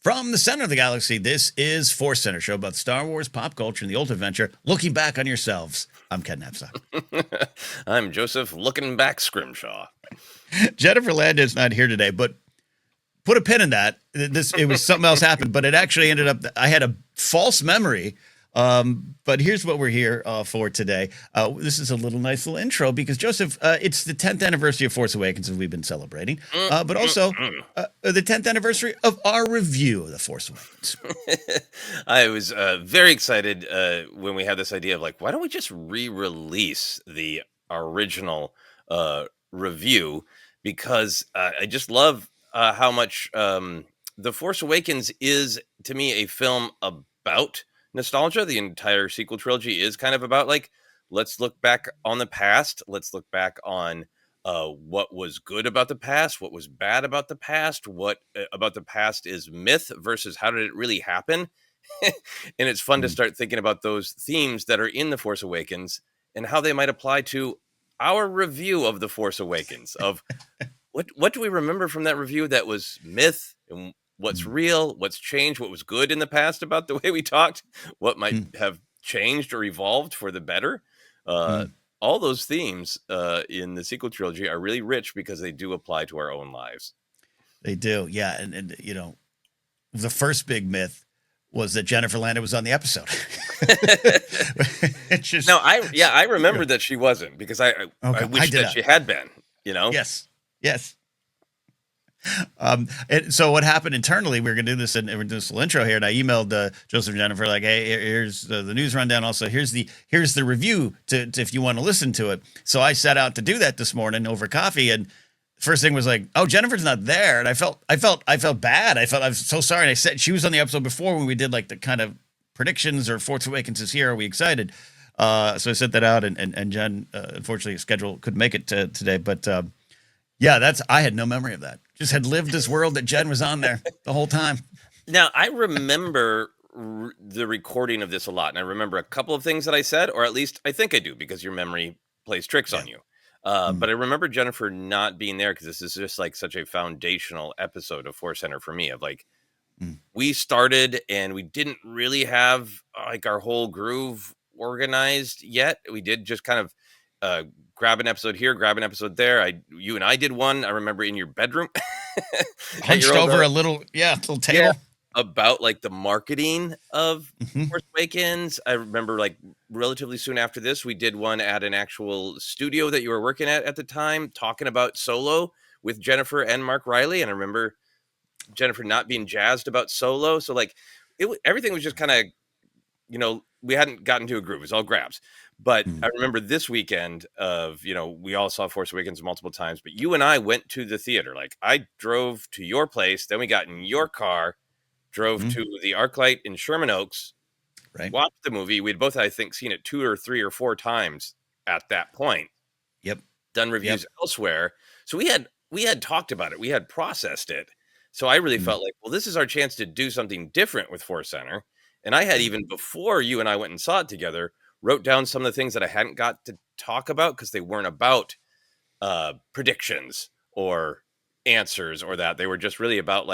From the center of the galaxy, this is ForceCenter, show about Star Wars, pop culture, and the ultimate adventure, looking back on yourselves. I'm Ken Napzok. I'm Joseph, looking back Scrimshaw. Jennifer Landis not here today, but put a pin in that. It was something else happened, but it actually ended up, I had a false memory. But here's what we're here for today. This is a nice little intro because, Joseph, it's the 10th anniversary of Force Awakens that we've been celebrating, but also the 10th anniversary of our review of The Force Awakens. I was very excited when we had this idea of why don't we just re-release the original review, because I just love how much The Force Awakens is, to me, a film about nostalgia. The entire sequel trilogy is kind of about let's look back on the past. Let's look back on what was good about the past, what was bad about the past, what about the past is myth versus how did it really happen. And it's fun to start thinking about those themes that are in The Force Awakens and how they might apply to our review of The Force Awakens, of what do we remember from that review that was myth, and what's real, what's changed, what was good in the past about the way we talked, what might have changed or evolved for the better. All those themes in the sequel trilogy are really rich because they do apply to our own lives. They do, yeah. And you know, the first big myth was that Jennifer Landis was on the episode. It's just, no, I remember that she wasn't, because I wish that she had been, you know? Yes. And so what happened internally, we were going to do this, and we're doing this little intro here, and I emailed Joseph and Jennifer, hey, here's the news rundown. Also, here's the review to if you want to listen to it. So I set out to do that this morning over coffee, and first thing was oh, Jennifer's not there. And I felt bad. I was so sorry. And I said she was on the episode before when we did the kind of predictions or Force Awakens is here. Are we excited? So I sent that out, and Jen, unfortunately, schedule couldn't make it today, but yeah, I had no memory of that. Just had lived this world that Jen was on there the whole time. Now, I remember the recording of this a lot, and I remember a couple of things that I said, or at least I think I do, because your memory plays tricks on you. But I remember Jennifer not being there, because this is just such a foundational episode of ForceCenter for me, of we started and we didn't really have our whole groove organized yet. We did just kind of grab an episode here, grab an episode there. You and I did one, I remember, in your bedroom. Hunched over a little table. Yeah, about the marketing of Force Awakens. I remember relatively soon after this, we did one at an actual studio that you were working at the time, talking about Solo with Jennifer and Mark Riley. And I remember Jennifer not being jazzed about Solo. So everything was just kind of, we hadn't gotten to a groove. It was all grabs. But I remember this weekend of, we all saw Force Awakens multiple times, but you and I went to the theater. I drove to your place, then we got in your car, drove to the ArcLight in Sherman Oaks, right, watched the movie. We'd both, I think, seen it 2 or 3 or 4 times at that point. Yep. Done reviews elsewhere. So we had talked about it. We had processed it. So I really felt well, this is our chance to do something different with ForceCenter. And I had, even before you and I went and saw it together, wrote down some of the things that I hadn't got to talk about because they weren't about predictions or answers or that. They were just really about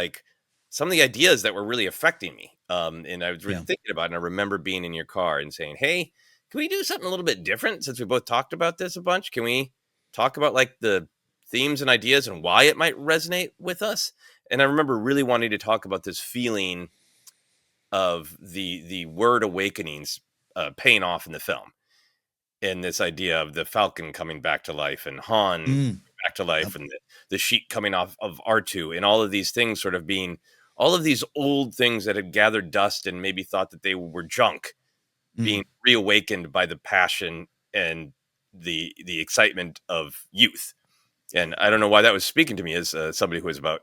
some of the ideas that were really affecting me. And I was really thinking about it. And I remember being in your car and saying, hey, can we do something a little bit different since we both talked about this a bunch? Can we talk about the themes and ideas and why it might resonate with us? And I remember really wanting to talk about this feeling of the word awakenings paying off in the film, and this idea of the Falcon coming back to life and Han back to life, and the sheet coming off of R2, and all of these things sort of being all of these old things that had gathered dust and maybe thought that they were junk, being reawakened by the passion and the excitement of youth. And I don't know why that was speaking to me as somebody who was about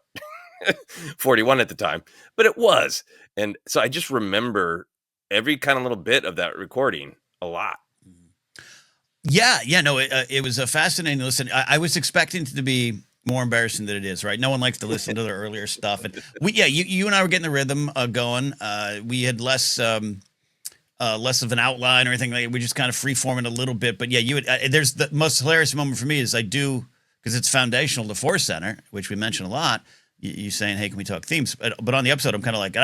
41 at the time, but it was. And so I just remember every kind of little bit of that recording a lot. Yeah. No, it was a fascinating listen. I was expecting it to be more embarrassing than it is, right? No one likes to listen to their earlier stuff. And you and I were getting the rhythm going. We had less of an outline or anything. We just kind of free-forming a little bit. But yeah, there's the most hilarious moment for me is I do, because it's foundational to ForceCenter, which we mention a lot, you saying, "Hey, can we talk themes?" But on the episode, I'm kind of like,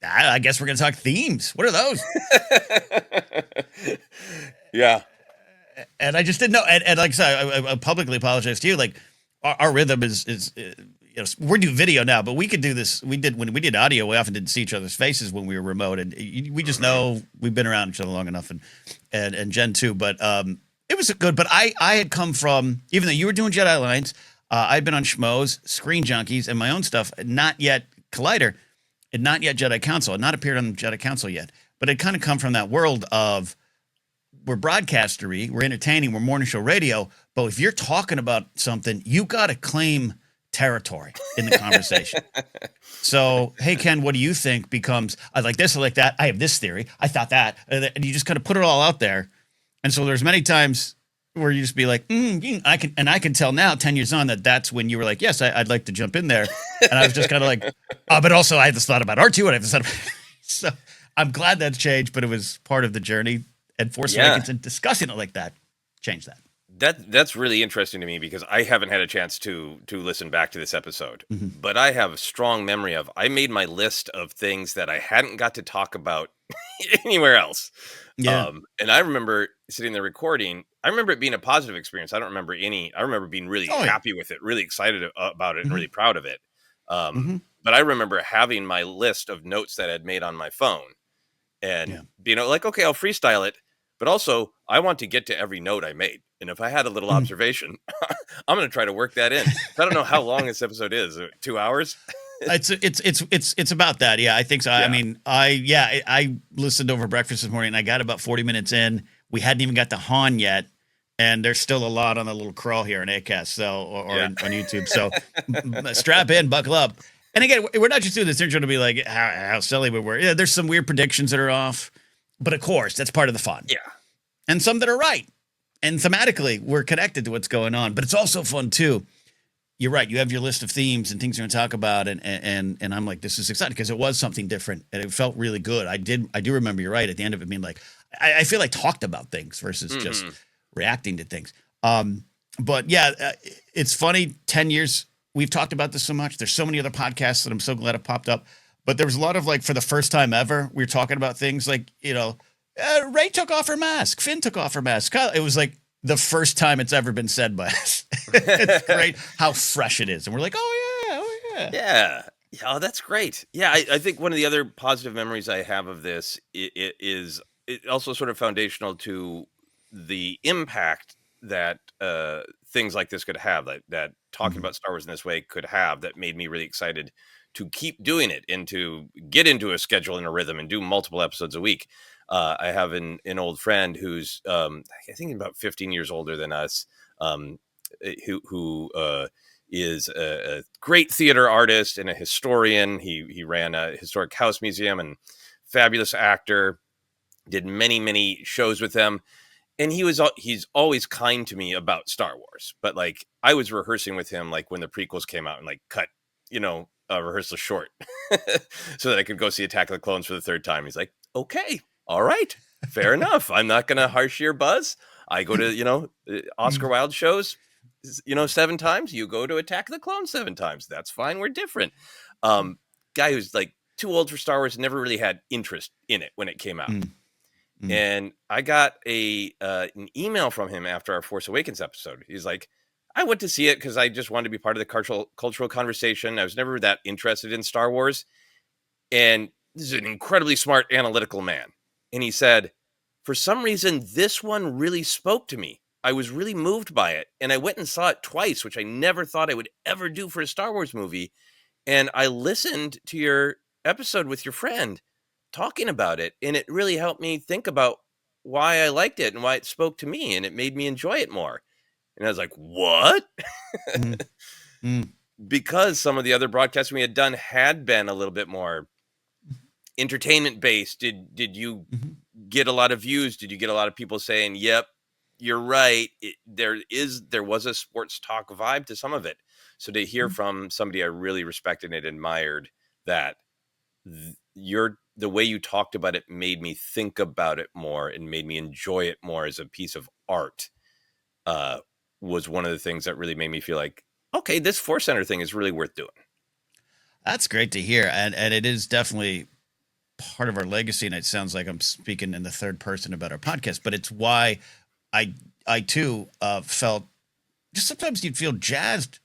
I guess we're gonna talk themes. What are those? Yeah. And I just didn't know. And like I said, I publicly apologize to you. Like our rhythm is we do video now, but we could do this. We did when we did audio. We often didn't see each other's faces when we were remote, and we just know we've been around each other long enough, and Jen too. But it was good. But I had come from, even though you were doing Jedi Alliance, I'd been on Schmoes, Screen Junkies, and my own stuff. Not yet Collider, and not yet Jedi Council. Had not appeared on Jedi Council yet, but it kind of come from that world of, we're broadcastery, we're entertaining, we're morning show radio. But if you're talking about something, you got to claim territory in the conversation. So, hey, Ken, what do you think becomes, I like this, I like that, I have this theory, I thought that, and you just kind of put it all out there. And so there's many times where you just be like, I can tell now, 10 years on, that's when you were like, yes, I'd like to jump in there. And I was just kind of like, but also I have this thought about R2, and I have this thought about, so I'm glad that's changed, but it was part of the journey. And Force Awakens and discussing it like that changed that. That's really interesting to me, because I haven't had a chance to listen back to this episode, but I have a strong memory of, I made my list of things that I hadn't got to talk about anywhere else. Yeah. And I remember sitting there recording. I remember it being a positive experience. I remember being really happy with it, really excited about it, and really proud of it. But I remember having my list of notes that I had made on my phone, and being like, okay, I'll freestyle it. But also, I want to get to every note I made. And if I had a little observation, I'm going to try to work that in. I don't know how long this episode is. 2 hours? It's about that. Yeah, I think so. Yeah. I mean, I listened over breakfast this morning, and I got about 40 minutes in. We hadn't even got to Han yet, and there's still a lot on the little crawl here in Acast, so or on YouTube. So strap in, buckle up. And again, we're not just doing this intro to be like how silly we were. Yeah, there's some weird predictions that are off, but of course, that's part of the fun. Yeah, and some that are right, and thematically we're connected to what's going on. But it's also fun too. You're right. You have your list of themes and things you're going to talk about, and I'm like, this is exciting because it was something different, and it felt really good. I do remember, you're right, at the end of it being like, I feel like talked about things versus just reacting to things. But yeah, it's funny. 10 years we've talked about this so much. There's so many other podcasts that I'm so glad have popped up. But there was a lot of, like, for the first time ever, we were talking about things like, Rey took off her mask, Finn took off her mask. It was like the first time it's ever been said by us. It's great how fresh it is. And we're like, oh yeah. Yeah. Oh, that's great. Yeah, I think one of the other positive memories I have of this is also sort of foundational to the impact that things like this could have, that talking about Star Wars in this way could have, that made me really excited to keep doing it and to get into a schedule and a rhythm and do multiple episodes a week. I have an old friend who's, I think about 15 years older than us, who is a great theater artist and a historian. He ran a historic house museum and fabulous actor, did many shows with them. And he's always kind to me about Star Wars, but like I was rehearsing with him, like when the prequels came out, and like cut, a rehearsal short so that I could go see Attack of the Clones for the third time. He's like, okay, all right, fair enough. I'm not going to harsh your buzz. I go to, Oscar Wilde shows, 7 times. You go to Attack of the Clones 7 times. That's fine. We're different. Guy who's like too old for Star Wars, never really had interest in it when it came out. And I got an email from him after our Force Awakens episode. He's like, I went to see it because I just wanted to be part of the cultural conversation. I was never that interested in Star Wars. And this is an incredibly smart, analytical man. And he said, for some reason, this one really spoke to me. I was really moved by it. And I went and saw it twice, which I never thought I would ever do for a Star Wars movie. And I listened to your episode with your friend talking about it, and it really helped me think about why I liked it and why it spoke to me, and it made me enjoy it more. And I was like, what? Because some of the other broadcasts we had done had been a little bit more entertainment based. Did you get a lot of views? Did you get a lot of people saying, yep, you're right, there was a sports talk vibe to some of it? So to hear from somebody I really respected and admired that the way you talked about it made me think about it more and made me enjoy it more as a piece of art, was one of the things that really made me feel like, okay, this Force Center thing is really worth doing. That's great to hear, and it is definitely part of our legacy. And it sounds like I'm speaking in the third person about our podcast, but it's why I too felt just sometimes you'd feel jazzed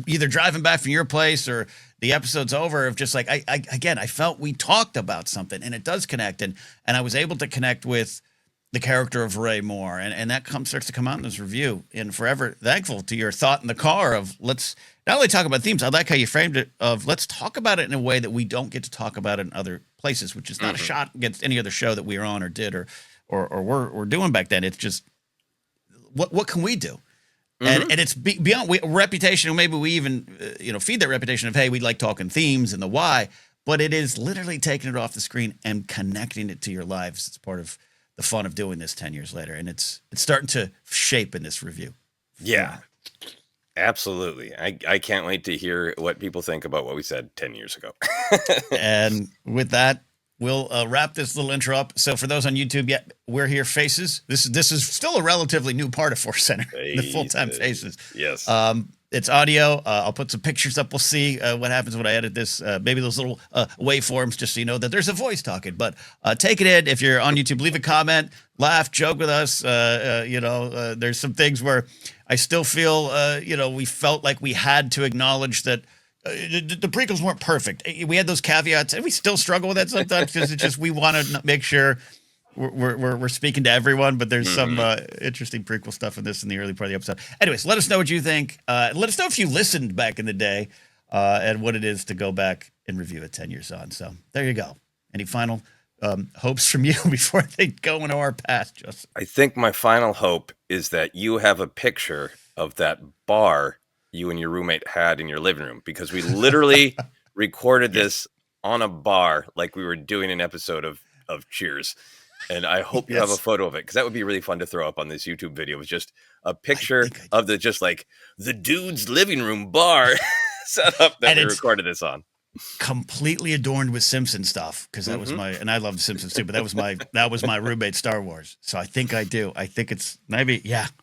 either driving back from your place or the episode's over of just like I felt we talked about something and it does connect and I was able to connect with the character of Ray Moore and that starts to come out in this review, and forever thankful to your thought in the car of let's not only talk about themes. I like how you framed it of let's talk about it in a way that we don't get to talk about it in other places, which is not a shot against any other show that we were on or did or we're doing back then. It's just what can we do? And it's beyond reputation, or maybe we even feed that reputation of, hey, we like talking themes and the why, but it is literally taking it off the screen and connecting it to your lives. It's part of the fun of doing this 10 years later, and it's starting to shape in this review. Yeah, absolutely. I can't wait to hear what people think about what we said 10 years ago. And with that, we'll wrap this little intro up. So for those on YouTube, we're here, Faces. This is still a relatively new part of ForceCenter, the full-time Faces. Yes. It's audio. I'll put some pictures up. We'll see what happens when I edit this. Maybe those little waveforms, just so you know that there's a voice talking. But take it in. If you're on YouTube, leave a comment, laugh, joke with us. There's some things where I still feel, we felt like we had to acknowledge that the prequels weren't perfect. We had those caveats, and we still struggle with that sometimes because it's just we want to make sure we're speaking to everyone. But there's some interesting prequel stuff in this in the early part of the episode. Anyways, let us know what you think. Let us know if you listened back in the day and what it is to go back and review it 10 years on. So there you go. Any final hopes from you before they go into our past, Justin? I think my final hope is that you have a picture of that bar you and your roommate had in your living room, because we literally recorded this on a bar like we were doing an episode of Cheers. And I hope you have a photo of it, because that would be really fun to throw up on this YouTube video. It was just a picture of the dude's living room bar set up that we recorded this on. Completely adorned with Simpson stuff, because that was and I love Simpsons too, but that was my roommate Star Wars. So I think I do. I think it's maybe,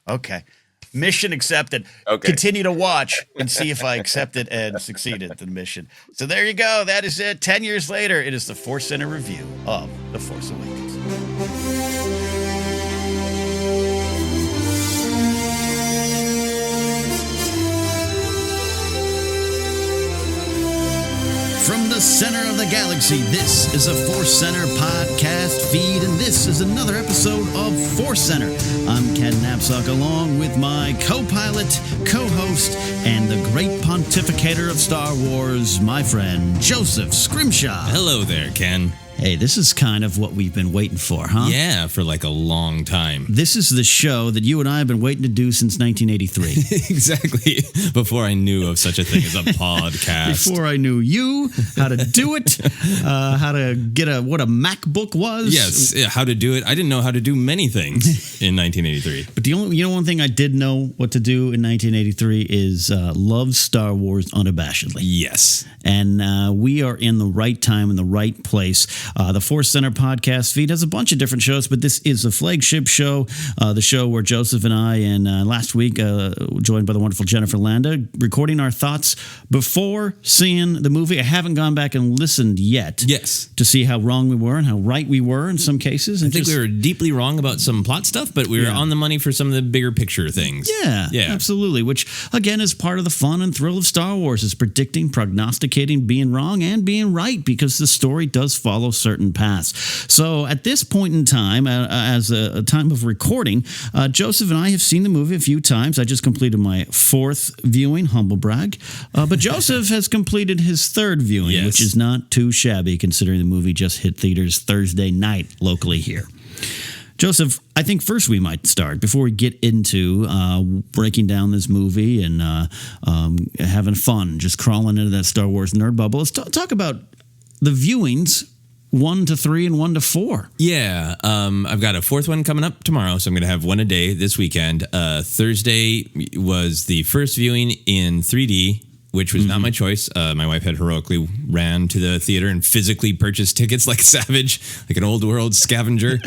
okay. Mission accepted. Okay. Continue to watch and see if I accepted and succeeded the mission. So there you go. That is it. 10 years later, it is the ForceCenter review of The Force Awakens. From the center of the galaxy, this is a ForceCenter podcast feed, and this is another episode of ForceCenter. I'm Ken Napzok, along with my co-pilot, co-host, and the great pontificator of Star Wars, my friend, Joseph Scrimshaw. Hello there, Ken. Hey, this is kind of what we've been waiting for, huh? Yeah, for like a long time. This is the show that you and I have been waiting to do since 1983. Exactly. Before I knew of such a thing as a podcast. Before I knew you, how to do it, how to get what a MacBook was. Yes, how to do it. I didn't know how to do many things in 1983. But one thing I did know what to do in 1983 is love Star Wars unabashedly. Yes. And we are in the right time, in the right place. The ForceCenter podcast feed has a bunch of different shows, but this is the flagship show, the show where Joseph and I, and last week, joined by the wonderful Jennifer Landa, recording our thoughts before seeing the movie. I haven't gone back and listened yet. Yes. To see how wrong we were and how right we were in some cases. I think we were deeply wrong about some plot stuff, but we were on the money for some of the bigger picture things. Yeah, absolutely. Which, again, is part of the fun and thrill of Star Wars, is predicting, prognosticating, being wrong, and being right, because the story does follow certain paths. So at this point in time, as a time of recording, Joseph and I have seen the movie a few times. I just completed my 4th viewing, humble brag. But Joseph has completed his 3rd viewing, which is not too shabby considering the movie just hit theaters Thursday night locally here. Joseph, I think first we might start, before we get into breaking down this movie and having fun, just crawling into that Star Wars nerd bubble. Let's talk about the viewings 1 to 3 and 1 to 4. Yeah, I've got a 4th one coming up tomorrow, so I'm going to have one a day this weekend. Thursday was the first viewing in 3D which was not my choice. My wife had heroically ran to the theater and physically purchased tickets like a savage, like an old world scavenger.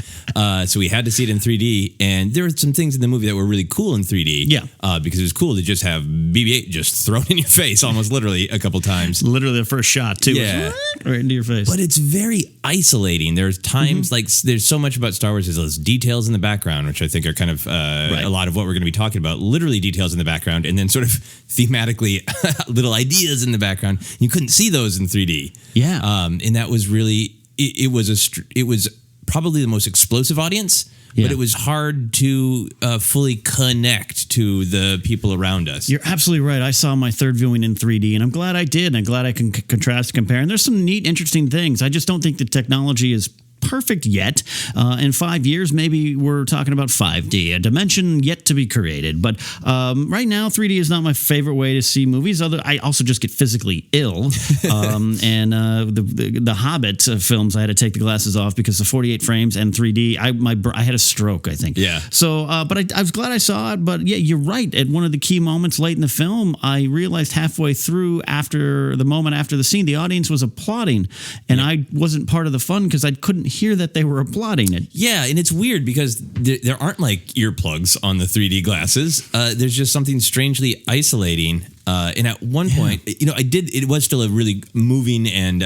So we had to see it in 3D. And there were some things in the movie that were really cool in 3D. Yeah. Because it was cool to just have BB-8 just thrown in your face almost literally a couple times. Literally the first shot, too. Yeah. Right into your face. But it's very isolating. There's times like there's so much about Star Wars. There's those details in the background, which I think are kind of a lot of what we're going to be talking about. Literally details in the background, and then sort of thematically little ideas in the background. You couldn't see those in 3D. Yeah. And that was really it was probably the most explosive audience. Yeah. But it was hard to fully connect to the people around us. You're absolutely right. I saw my third viewing in 3D, and I'm glad I did. And I'm glad I can contrast, compare. And there's some neat, interesting things. I just don't think the technology is perfect yet. In 5 years, maybe we're talking about 5D, a dimension yet to be created. But right now, 3D is not my favorite way to see movies. I also just get physically ill. And the Hobbit films, I had to take the glasses off because the 48 frames and 3D, I had a stroke, I think. Yeah. So, but I was glad I saw it. But yeah, you're right. At one of the key moments late in the film, I realized halfway through, after the scene, the audience was applauding, and I wasn't part of the fun because I couldn't hear that they were applauding it. Yeah, and it's weird because there aren't like earplugs on the 3D glasses. There's just something strangely isolating. And at one point, it was still a really moving and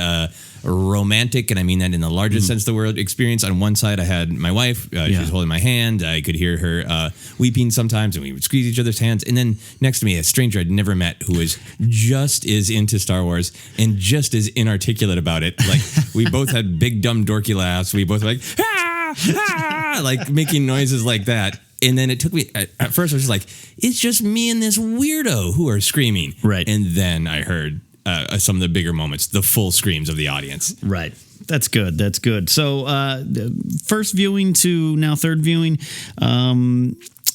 romantic, and I mean that in the largest sense of the word, experience. On one side, I had my wife. She was holding my hand. I could hear her weeping sometimes, and we would squeeze each other's hands. And then next to me, a stranger I'd never met who was just as into Star Wars and just as inarticulate about it. Like, we both had big, dumb, dorky laughs. We both were like, ah, ah, like making noises like that. And then it took me, at first I was just like, it's just me and this weirdo who are screaming. Right. And then I heard some of the bigger moments, the full screams of the audience. Right. That's good. That's good. So first viewing to now third viewing,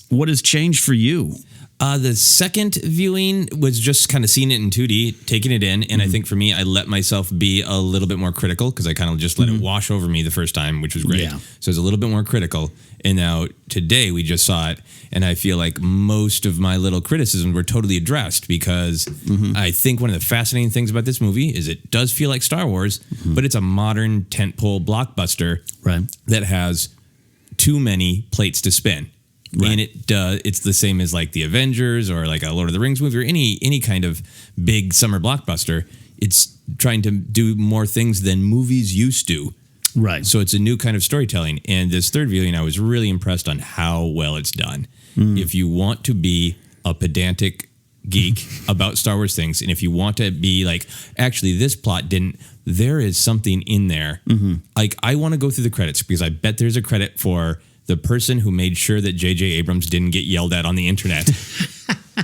what has changed for you? The second viewing was just kind of seeing it in 2D, taking it in. And I think for me, I let myself be a little bit more critical because I kind of just let it wash over me the first time, which was great. Yeah. So I was a little bit more critical. And now today we just saw it. And I feel like most of my little criticisms were totally addressed because I think one of the fascinating things about this movie is it does feel like Star Wars, but it's a modern tentpole blockbuster that has too many plates to spin. Right. And it's the same as like the Avengers or like a Lord of the Rings movie or any kind of big summer blockbuster. It's trying to do more things than movies used to. Right. So it's a new kind of storytelling. And this third viewing, I was really impressed on how well it's done. If you want to be a pedantic geek about Star Wars things, and if you want to be like, actually, this plot didn't, there is something in there. Like, I want to go through the credits because I bet there's a credit for the person who made sure that J.J. Abrams didn't get yelled at on the internet.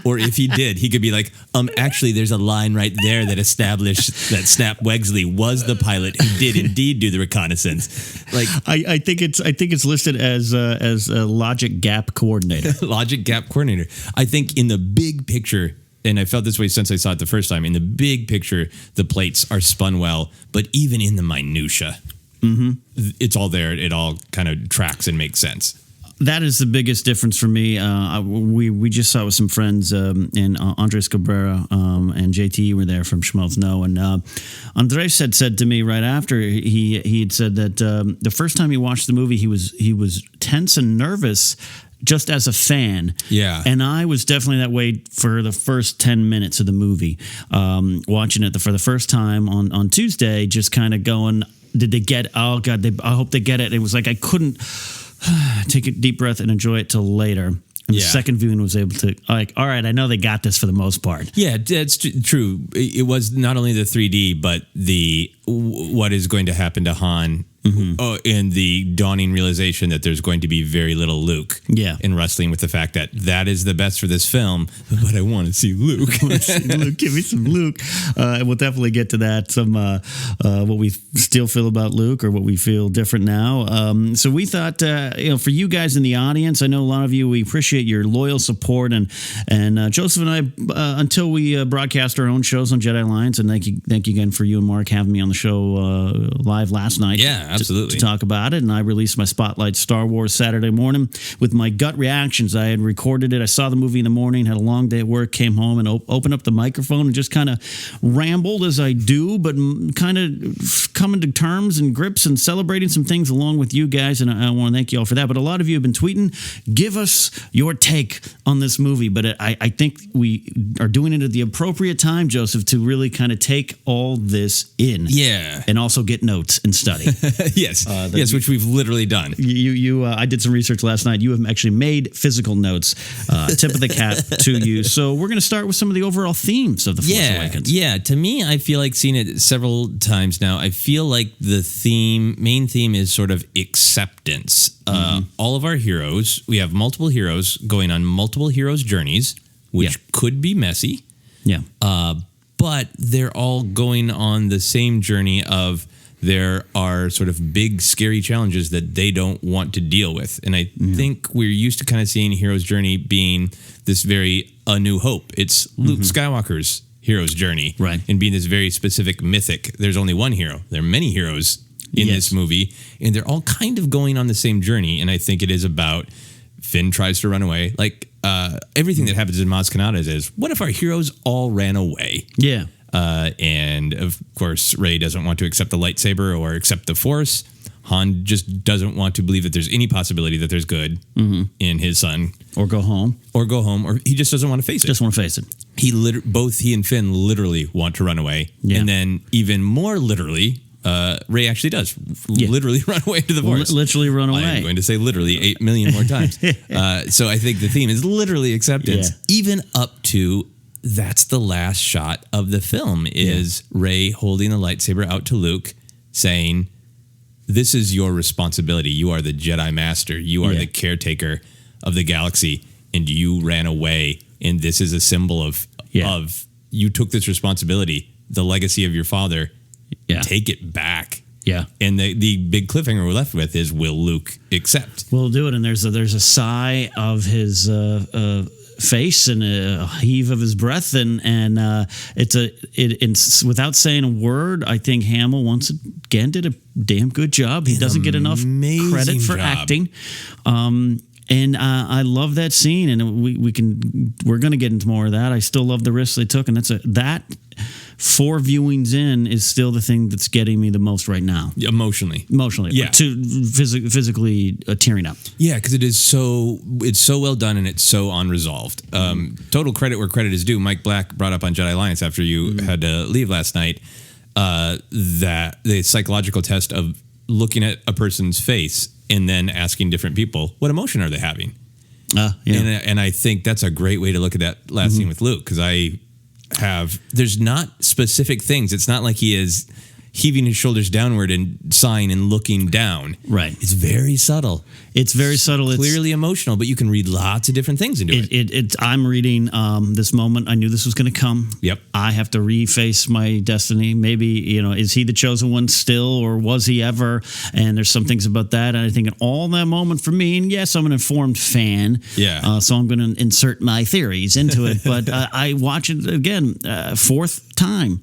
Or if he did, he could be like, actually, there's a line right there that established that Snap Wegsley was the pilot who did indeed do the reconnaissance. Like, I think it's listed as a logic gap coordinator. Logic gap coordinator. I think in the big picture, and I felt this way since I saw it the first time, in the big picture, the plates are spun well, but even in the minutia, it's all there. It all kind of tracks and makes sense. That is the biggest difference for me. We just saw it with some friends, and Andres Cabrera and JT were there from Schmelz No, and Andres had said to me right after he had said that the first time he watched the movie, he was tense and nervous just as a fan. Yeah. And I was definitely that way for the first 10 minutes of the movie, watching it for the first time on Tuesday, just kind of going, did they get, oh God, I hope they get it. It was like I couldn't take a deep breath and enjoy it till later. And the second viewing was able to, like, all right, I know they got this for the most part. Yeah, that's true. It was not only the 3D, but the what is going to happen to Han and the dawning realization that there's going to be very little Luke. Yeah. And wrestling with the fact that is the best for this film, but I want to see Luke. Give me some Luke. And we'll definitely get to that. Some what we still feel about Luke or what we feel different now. So we thought, for you guys in the audience, I know a lot of you, we appreciate your loyal support. And Joseph and I, until we broadcast our own shows on Jedi Alliance, and thank you again for you and Mark having me on the show live last night. Yeah, Absolutely. to talk about it. And I released my Spotlight Star Wars Saturday morning with my gut reactions. I had recorded it. I saw the movie in the morning, had a long day at work, came home and opened up the microphone and just kind of rambled as I do, but kind of coming to terms and grips and celebrating some things along with you guys. And I want to thank you all for that. But a lot of you have been tweeting, give us your take on this movie. But I think we are doing it at the appropriate time, Joseph, to really kind of take all this in. Yeah. And also get notes and study. Yes. Yes, which we've literally done. I did some research last night. You have actually made physical notes. Tip of the cap to you. So we're going to start with some of the overall themes of The Force Awakens. Yeah. To me, I feel like seeing it several times now, I feel like the main theme is sort of acceptance. All of our heroes, we have multiple heroes going on multiple heroes' journeys, which could be messy. Yeah. But they're all going on the same journey of there are sort of big, scary challenges that they don't want to deal with. And I think we're used to kind of seeing hero's journey being this very A New Hope. It's Luke Skywalker's hero's journey. Right. And being this very specific mythic. There's only one hero. There are many heroes in this movie. And they're all kind of going on the same journey. And I think it is about Finn tries to run away. Like everything that happens in Maz Kanata's is, what if our heroes all ran away? Yeah. And of course, Rey doesn't want to accept the lightsaber or accept the Force. Han just doesn't want to believe that there's any possibility that there's good in his son. Or go home. Or he just doesn't want to face it. Just want to face it. Both he and Finn literally want to run away. Yeah. And then even more literally, Rey actually does literally run away to the Force. Literally run away. I'm going to say literally 8 million more times. So I think the theme is literally acceptance, even up to that's the last shot of the film is Rey holding the lightsaber out to Luke saying, this is your responsibility. You are the Jedi Master. You are the caretaker of the galaxy, and you ran away. And this is a symbol of you took this responsibility, the legacy of your father. Yeah. Take it back. Yeah. And the big cliffhanger we're left with is, will Luke accept? We'll do it. And there's a sigh of his face and a heave of his breath, and it's without saying a word. I think Hamill once again did a damn good job. He doesn't get enough credit for acting. And I love that scene, and we're going to get into more of that. I still love the risks they took, and that 4 viewings in is still the thing that's getting me the most right now. Emotionally, yeah, to physically tearing up. Yeah, because it's so well done and it's so unresolved. Total credit where credit is due. Mike Black brought up on Jedi Alliance after you had to leave last night that the psychological test of looking at a person's face and then asking different people, what emotion are they having? And I think that's a great way to look at that last scene with Luke, because there's not specific things. It's not like he is heaving his shoulders downward and sighing and looking down. Right. It's very subtle. It's very subtle. Clearly emotional, but you can read lots of different things into it. I'm reading this moment. I knew this was going to come. Yep. I have to reface my destiny. Maybe, is he the chosen one still, or was he ever? And there's some things about that. And I think in all that moment for me, and yes, I'm an informed fan. Yeah. So I'm going to insert my theories into it. But I watch it again, 4th time.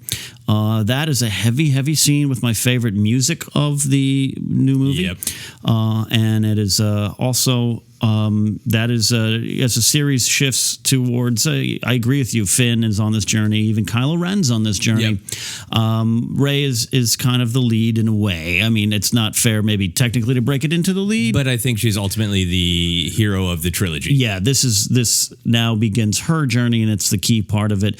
That is a heavy, heavy scene with my favorite music of the new movie. Yep. And it is also that is as a series shifts towards. I agree with you. Finn is on this journey. Even Kylo Ren's on this journey. Yep. Rey is kind of the lead in a way. I mean, it's not fair, maybe technically, to break it into the lead, but I think she's ultimately the hero of the trilogy. Yeah, this now begins her journey, and it's the key part of it.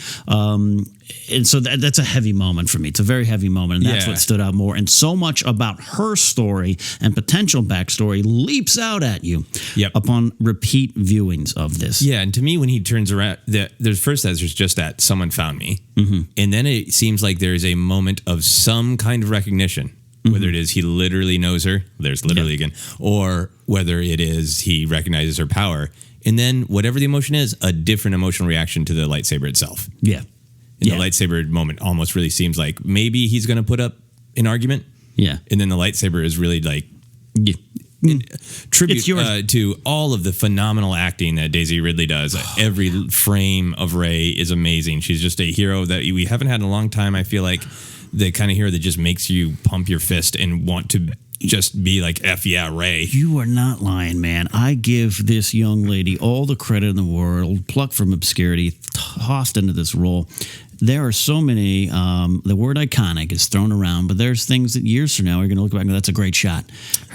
And so that's a heavy moment for me. It's a very heavy moment, and that's what stood out more. And so much about her story and potential backstory leaps out at you upon repeat viewings of this. Yeah, and to me, when he turns around, there's just that someone found me. And then it seems like there is a moment of some kind of recognition, whether it is he literally knows her, there's literally again, or whether it is he recognizes her power. And then whatever the emotion is, a different emotional reaction to the lightsaber itself. Yeah. And the lightsaber moment almost really seems like maybe he's going to put up an argument. Yeah. And then the lightsaber is really like tribute to all of the phenomenal acting that Daisy Ridley does. Every frame of Rey is amazing. She's just a hero that we haven't had in a long time. I feel like the kind of hero that just makes you pump your fist and want to just be like, F yeah, Rey. You are not lying, man. I give this young lady all the credit in the world, plucked from obscurity, tossed into this role. There are so many, the word iconic is thrown around, but there's things that years from now we're going to look back and go, that's a great shot.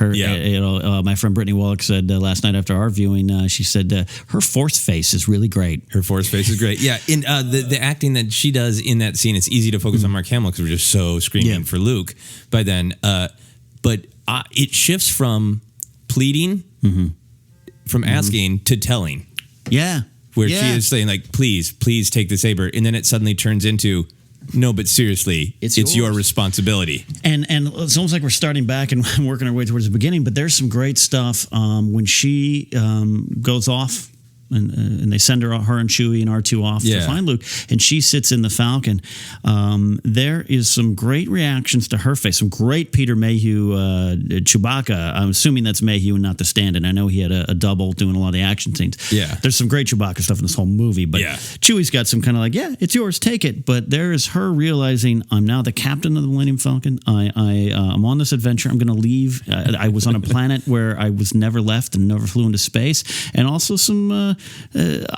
My friend Brittany Wallach said last night after our viewing, she said her Force face is really great. Her Force face is great. Yeah, in the acting that she does in that scene, it's easy to focus on Mark Hamill because we're just so screaming for Luke by then. But it shifts from pleading, from asking to telling. Yeah. Where she is saying, like, please take the saber. And then it suddenly turns into, no, but seriously, it's your responsibility. And it's almost like we're starting back and working our way towards the beginning, but there's some great stuff when she goes off. And they send her and Chewie and R2 off to find Luke, and she sits in the Falcon. There is some great reactions to her face. Some great Peter Mayhew Chewbacca. I'm assuming that's Mayhew and not the stand-in. I know he had a double doing a lot of the action scenes. Yeah, there's some great Chewbacca stuff in this whole movie. But Chewie's got some kind of like, yeah, it's yours, take it. But there is her realizing, I'm now the captain of the Millennium Falcon. I'm on this adventure. I'm going to leave. I was on a planet where I was never left and never flew into space, and also some.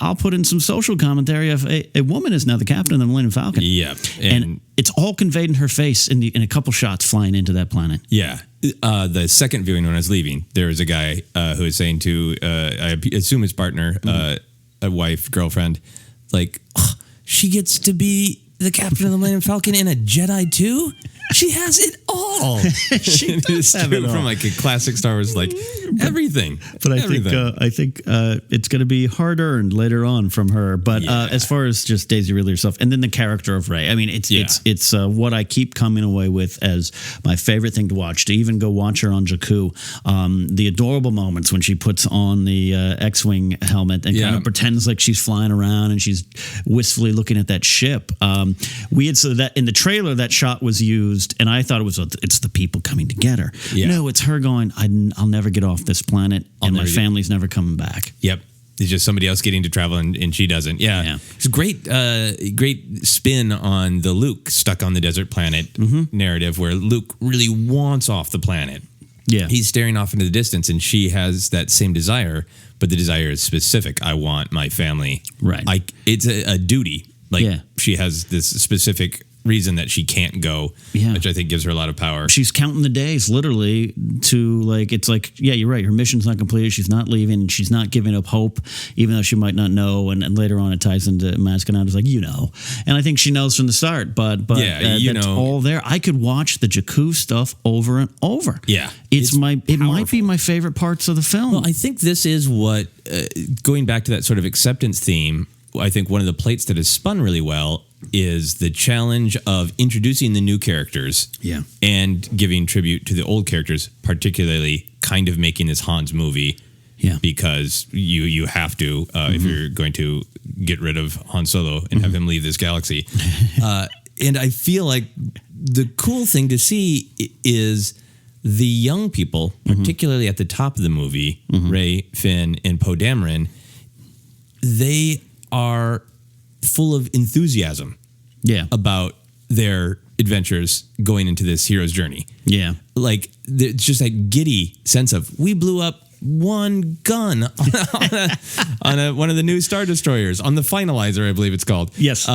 I'll put in some social commentary of a woman is now the captain of the Millennium Falcon. Yeah, and it's all conveyed in her face in a couple shots flying into that planet. Yeah. The second viewing when I was leaving, there was a guy who was saying to, I assume his partner, a wife, girlfriend, like, oh, she gets to be the captain of the Millennium Falcon and a Jedi too? She has it all. She does have it all. From like a classic Star Wars, like everything. But I think it's going to be hard earned later on from her. But as far as just Daisy Ridley herself, and then the character of Rey, I mean, it's what I keep coming away with as my favorite thing to watch. To even go watch her on Jakku, the adorable moments when she puts on the X-wing helmet and kind of pretends like she's flying around and she's wistfully looking at that ship. We had so that in the trailer that shot was used. And I thought it's the people coming together. Yeah. No, it's her going, I'll never get off this planet, and my family's never coming back. Yep. It's just somebody else getting to travel, and she doesn't. Yeah. It's a great spin on the Luke stuck on the desert planet narrative, where Luke really wants off the planet. Yeah. He's staring off into the distance, and she has that same desire, but the desire is specific. I want my family. Right. It's a duty. She has this specific reason that she can't go, which I think gives her a lot of power. She's counting the days, literally, to it's like, yeah, you're right. Her mission's not completed. She's not leaving. She's not giving up hope, even though she might not know. And later on, it ties into Masconaut is like, and I think she knows from the start. But that's all there. I could watch the Jakku stuff over and over. Yeah, it might be my favorite parts of the film. Well, I think this is what going back to that sort of acceptance theme. I think one of the plates that is spun really well is the challenge of introducing the new characters and giving tribute to the old characters, particularly kind of making this Han's movie because you have to if you're going to get rid of Han Solo and have him leave this galaxy. And I feel like the cool thing to see is the young people, particularly at the top of the movie, Rey, Finn, and Poe Dameron, they are full of enthusiasm about their adventures going into this hero's journey. Yeah. Like, it's just that giddy sense of, we blew up one gun on one of the new Star Destroyers, on the Finalizer, I believe it's called. Yes.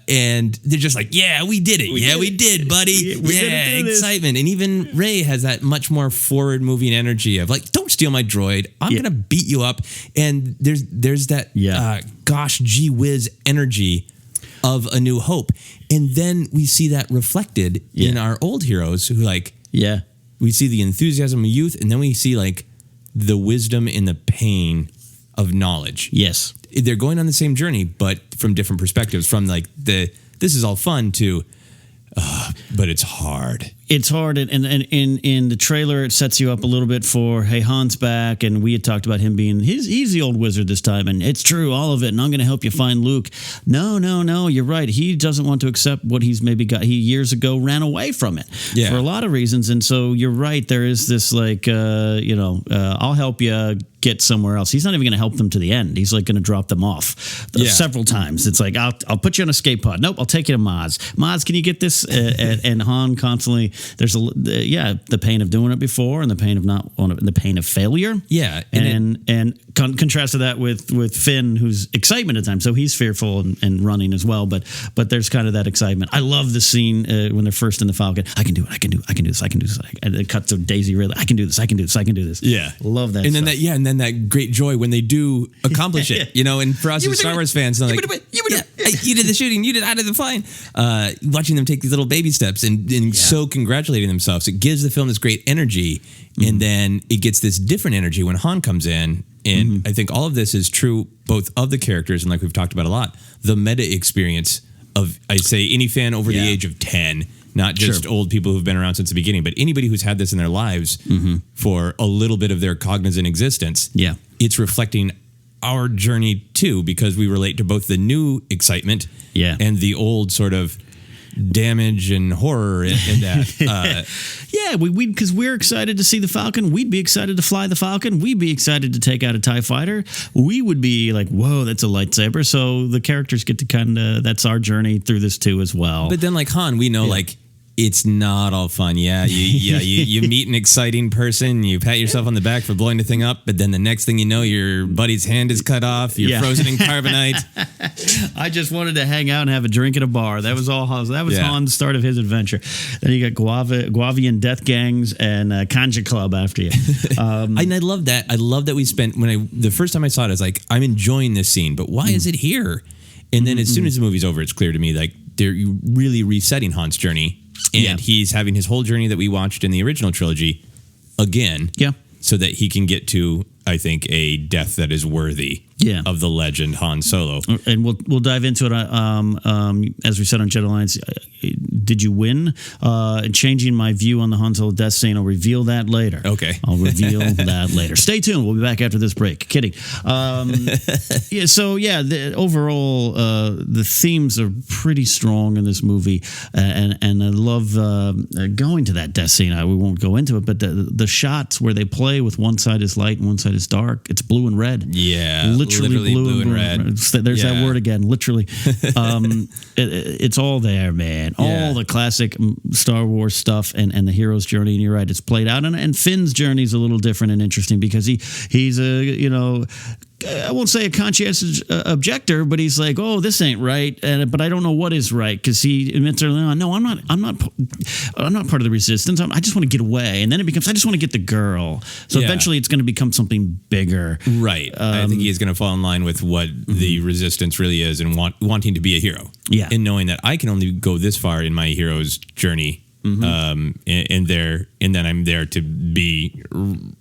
And they're just like, yeah, we did it. We did, buddy. Yeah, excitement. And even Rey has that much more forward-moving energy of like, don't steal my droid. I'm going to beat you up. And there's that, gosh, gee whiz energy of A New Hope. And then we see that reflected in our old heroes who we see the enthusiasm of youth, and then we see like the wisdom and the pain of knowledge. Yes. They're going on the same journey, but from different perspectives, from like this is all fun to, but it's hard. It's hard, and in the trailer, it sets you up a little bit for, hey, Han's back, and we had talked about him being, he's the old wizard this time, and it's true, all of it, and I'm going to help you find Luke. No, you're right. He doesn't want to accept what he's maybe got. He years ago ran away from it for a lot of reasons, and so you're right. There is this like, I'll help you get somewhere else. He's not even going to help them to the end. He's like going to drop them off several times. It's like, I'll put you on a escape pod. Nope, I'll take you to Maz. Maz, can you get this? And Han constantly there's the pain of doing it before and the pain of the pain of failure. Yeah, and contrast to that with Finn, who's excitement at times, so he's fearful and running as well. But there's kind of that excitement. I love the scene when they're first in the Falcon. I can do it. I can do this. And it cuts to Daisy Ridley. I can do this. I can do this. I can do this. Yeah, love that. And then stuff. and then that great joy when they do accomplish it. And for us as Star Wars fans, they're like, you did the shooting, I did the flying. Watching them take these little baby steps and so congratulating themselves, it gives the film this great energy, and then it gets this different energy when Han comes in. And I think all of this is true both of the characters and, like we've talked about a lot, the meta experience of, I'd say, any fan over the age of 10, not just old people who've been around since the beginning, but anybody who's had this in their lives for a little bit of their cognizant existence. Yeah, it's reflecting our journey too, because we relate to both the new excitement and the old sort of damage and horror in that. We because we're excited to see the Falcon. We'd be excited to fly the Falcon. We'd be excited to take out a TIE fighter. We would be like, whoa, that's a lightsaber. So the characters get to that's our journey through this too as well. But then like Han, we know like it's not all fun. You meet an exciting person, you pat yourself on the back for blowing the thing up, but then the next thing you know, your buddy's hand is cut off, you're frozen in carbonite. I just wanted to hang out and have a drink at a bar. That was all. That was Han's start of his adventure. Then you got Guavian death gangs and Kanja Club after you. And I love that. I love that we spent the first time I saw it, I was like, I'm enjoying this scene, but why is it here? And then as soon as the movie's over, it's clear to me like they're really resetting Han's journey. And he's having his whole journey that we watched in the original trilogy again. Yeah. So that he can get to, I think, a death that is worthy of the legend Han Solo. And we'll dive into it. As we said on Jedi Alliance, did you win? Changing my view on the Han Solo death scene. I'll reveal that later. Okay. I'll reveal that later. Stay tuned. We'll be back after this break. Kidding. Overall, the themes are pretty strong in this movie. And I love going to that death scene. We won't go into it, but the shots where they play with one side is light and one side is dark. It's blue and red. Yeah. Literally blue and red. There's that word again. Literally. It's all there, man. All the classic Star Wars stuff and the hero's journey. And you're right, it's played out. And Finn's journey is a little different and interesting because he's a I won't say a conscientious objector, but he's like, oh, this ain't right, but I don't know what is right because he admits early on, no, I'm not part of the resistance. I just want to get away, and then it becomes, I just want to get the girl. So eventually, it's going to become something bigger, right? I think he is going to fall in line with what the resistance really is, and wanting to be a hero, and knowing that I can only go this far in my hero's journey. And then I'm there to be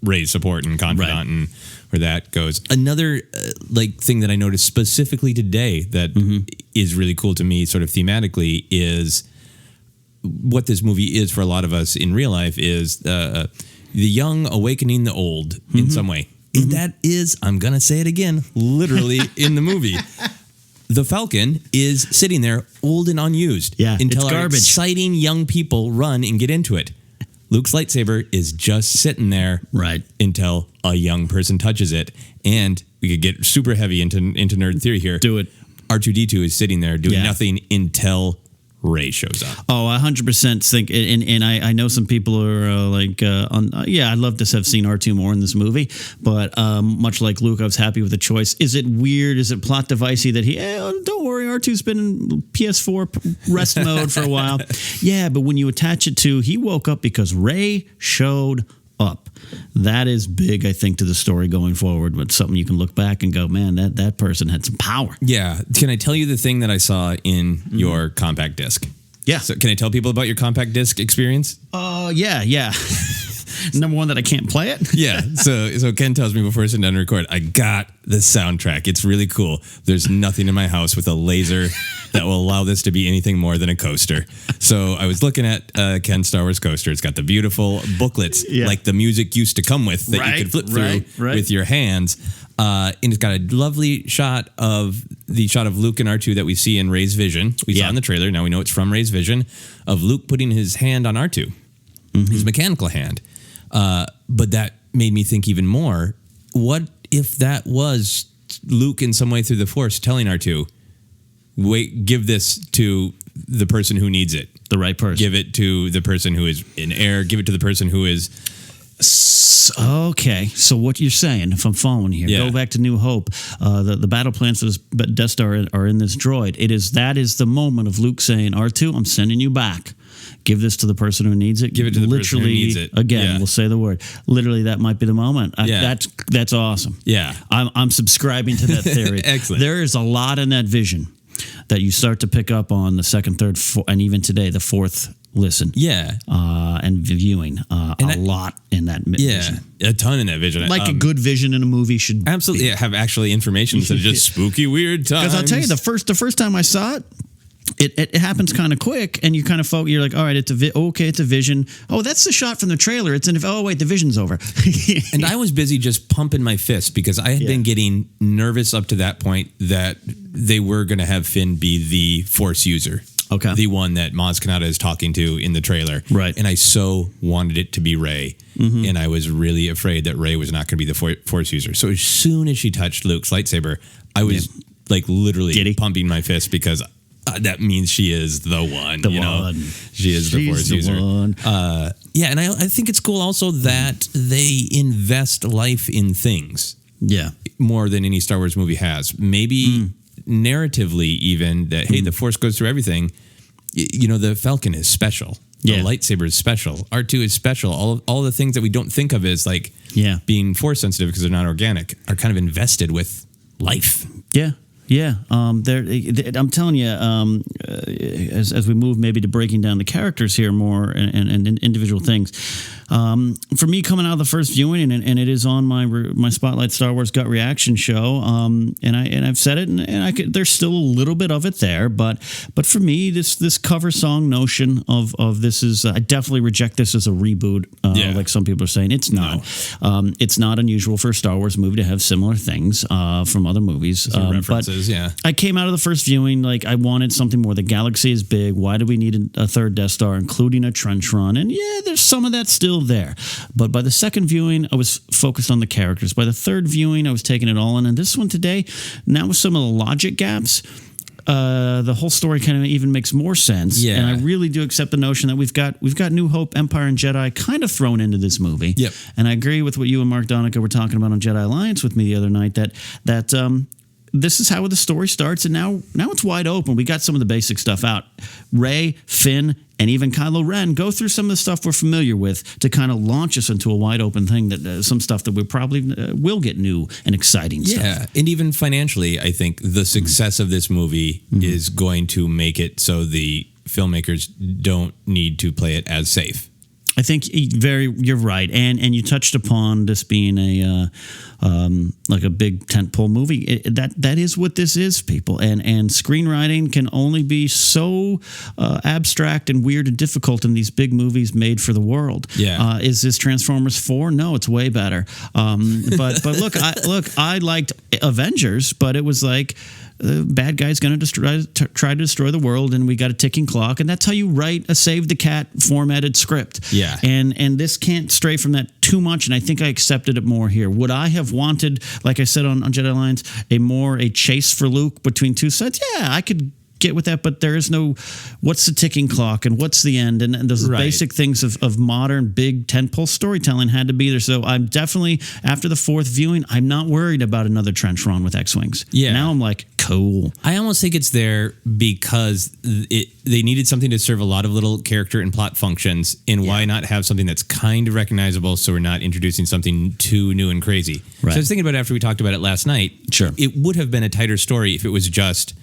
Rey's support and confidant, and where that goes. Another thing that I noticed specifically today that is really cool to me, sort of thematically, is what this movie is for a lot of us in real life is the young awakening the old in some way. And that is, I'm gonna say it again, literally in the movie. The Falcon is sitting there old and unused until our exciting young people run and get into it. Luke's lightsaber is just sitting there until a young person touches it. And we could get super heavy into nerd theory here. Do it. R2-D2 is sitting there doing nothing until Rey shows up. Oh, 100% think, and I know some people are I'd love to have seen R2 more in this movie, but much like Luke, I was happy with the choice. Is it weird? Is it plot devicey that don't worry, R2's been in PS4 rest mode for a while? Yeah, but when you attach it to, he woke up because Rey showed up. That is big, I think, to the story going forward. But something you can look back and go, man, that person had some power. Yeah. Can I tell you the thing that I saw in your compact disc? Yeah. So can I tell people about your compact disc experience? Yeah. Number one, that I can't play it. Yeah. So Ken tells me before I sit down to record, I got the soundtrack. It's really cool. There's nothing in my house with a laser that will allow this to be anything more than a coaster. So I was looking at Ken's Star Wars coaster. It's got the beautiful booklets like the music used to come with that you could flip through with your hands. And it's got a lovely shot of Luke and R2 that we see in Rey's vision. We saw in the trailer. Now we know it's from Rey's vision of Luke putting his hand on R2, his mechanical hand. But that made me think even more. What if that was Luke in some way through the Force telling R2, give this to the person who needs it. The right person. Give it to the person who is in air. Give it to the person who is. Okay, so what you're saying, if I'm following here, go back to New Hope. The battle plans for this Death Star are in this droid. That is the moment of Luke saying, R2, I'm sending you back. Give this to the person who needs it. Give it to the person who needs it. Again, we'll say the word. Literally, that might be the moment. That's awesome. Yeah. I'm subscribing to that theory. Excellent. There is a lot in that vision that you start to pick up on the second, third, and even today, the fourth listen. Yeah. And viewing. A lot in that vision. A ton in that vision. Like a good vision in a movie should absolutely have actually information instead of just spooky weird times. Because I'll tell you, the first time I saw it, it happens kind of quick, and you kind of you're like, all right, it's a vision. Oh, that's the shot from the trailer. Oh wait, the vision's over. And I was busy just pumping my fist because I had been getting nervous up to that point that they were going to have Finn be the Force user. Okay. The one that Maz Kanata is talking to in the trailer. Right. And I so wanted it to be Rey. Mm-hmm. And I was really afraid that Rey was not going to be the Force user. So as soon as she touched Luke's lightsaber, I was like literally Giddy. pumping my fist because that means she is the one. She is the Force the user. One. And I think it's cool also that they invest life in things. Yeah. More than any Star Wars movie has. Maybe narratively even that, hey, the Force goes through everything. The Falcon is special. The lightsaber is special. R2 is special. All the things that we don't think of as like being Force sensitive because they're not organic are kind of invested with life. Yeah. Yeah, I'm telling you, as we move maybe to breaking down the characters here more and individual things, for me coming out of the first viewing, and it is on my Spotlight Star Wars Gut Reaction show, and I've said it, and there's still a little bit of it there, but for me this cover song notion of this is I definitely reject this as a reboot, like some people are saying. It's not. No. It's not unusual for a Star Wars movie to have similar things from other movies, references. I came out of the first viewing like I wanted something more. The galaxy is big. Why do we need a third Death Star, including a trench run? And there's some of that still there. But by the second viewing, I was focused on the characters. By the third viewing, I was taking it all in. And this one today, now with some of the logic gaps, the whole story kind of even makes more sense. Yeah. And I really do accept the notion that we've got New Hope, Empire, and Jedi kind of thrown into this movie. Yep. And I agree with what you and Mark Donica were talking about on Jedi Alliance with me the other night, that this is how the story starts, and now it's wide open. We got some of the basic stuff out. Rey, Finn, and even Kylo Ren go through some of the stuff we're familiar with to kind of launch us into a wide open thing, that some stuff that we probably will get new and exciting stuff. Yeah, and even financially, I think the success of this movie is going to make it so the filmmakers don't need to play it as safe. I think you're right, and you touched upon this being a like a big tentpole movie. That is what this is, people. And screenwriting can only be so abstract and weird and difficult in these big movies made for the world. Yeah. Is this Transformers 4? No, it's way better. But look, I liked Avengers, but it was like, the bad guy's going to try to destroy the world, and we got a ticking clock, and that's how you write a Save the Cat formatted script. Yeah. And this can't stray from that too much, and I think I accepted it more here. Would I have wanted, like I said on Jedi Alliance, a chase for Luke between two sides? Yeah, I could get with that, but there is no what's the ticking clock and what's the end, and those basic things of modern big tentpole storytelling had to be there. So I'm definitely, after the fourth viewing, I'm not worried about another trench run with X-Wings. Yeah. Now I'm like, cool. I almost think it's there because they needed something to serve a lot of little character and plot functions, and why not have something that's kind of recognizable so we're not introducing something too new and crazy. Right. So I was thinking about it after we talked about it last night. Sure. It would have been a tighter story if it was just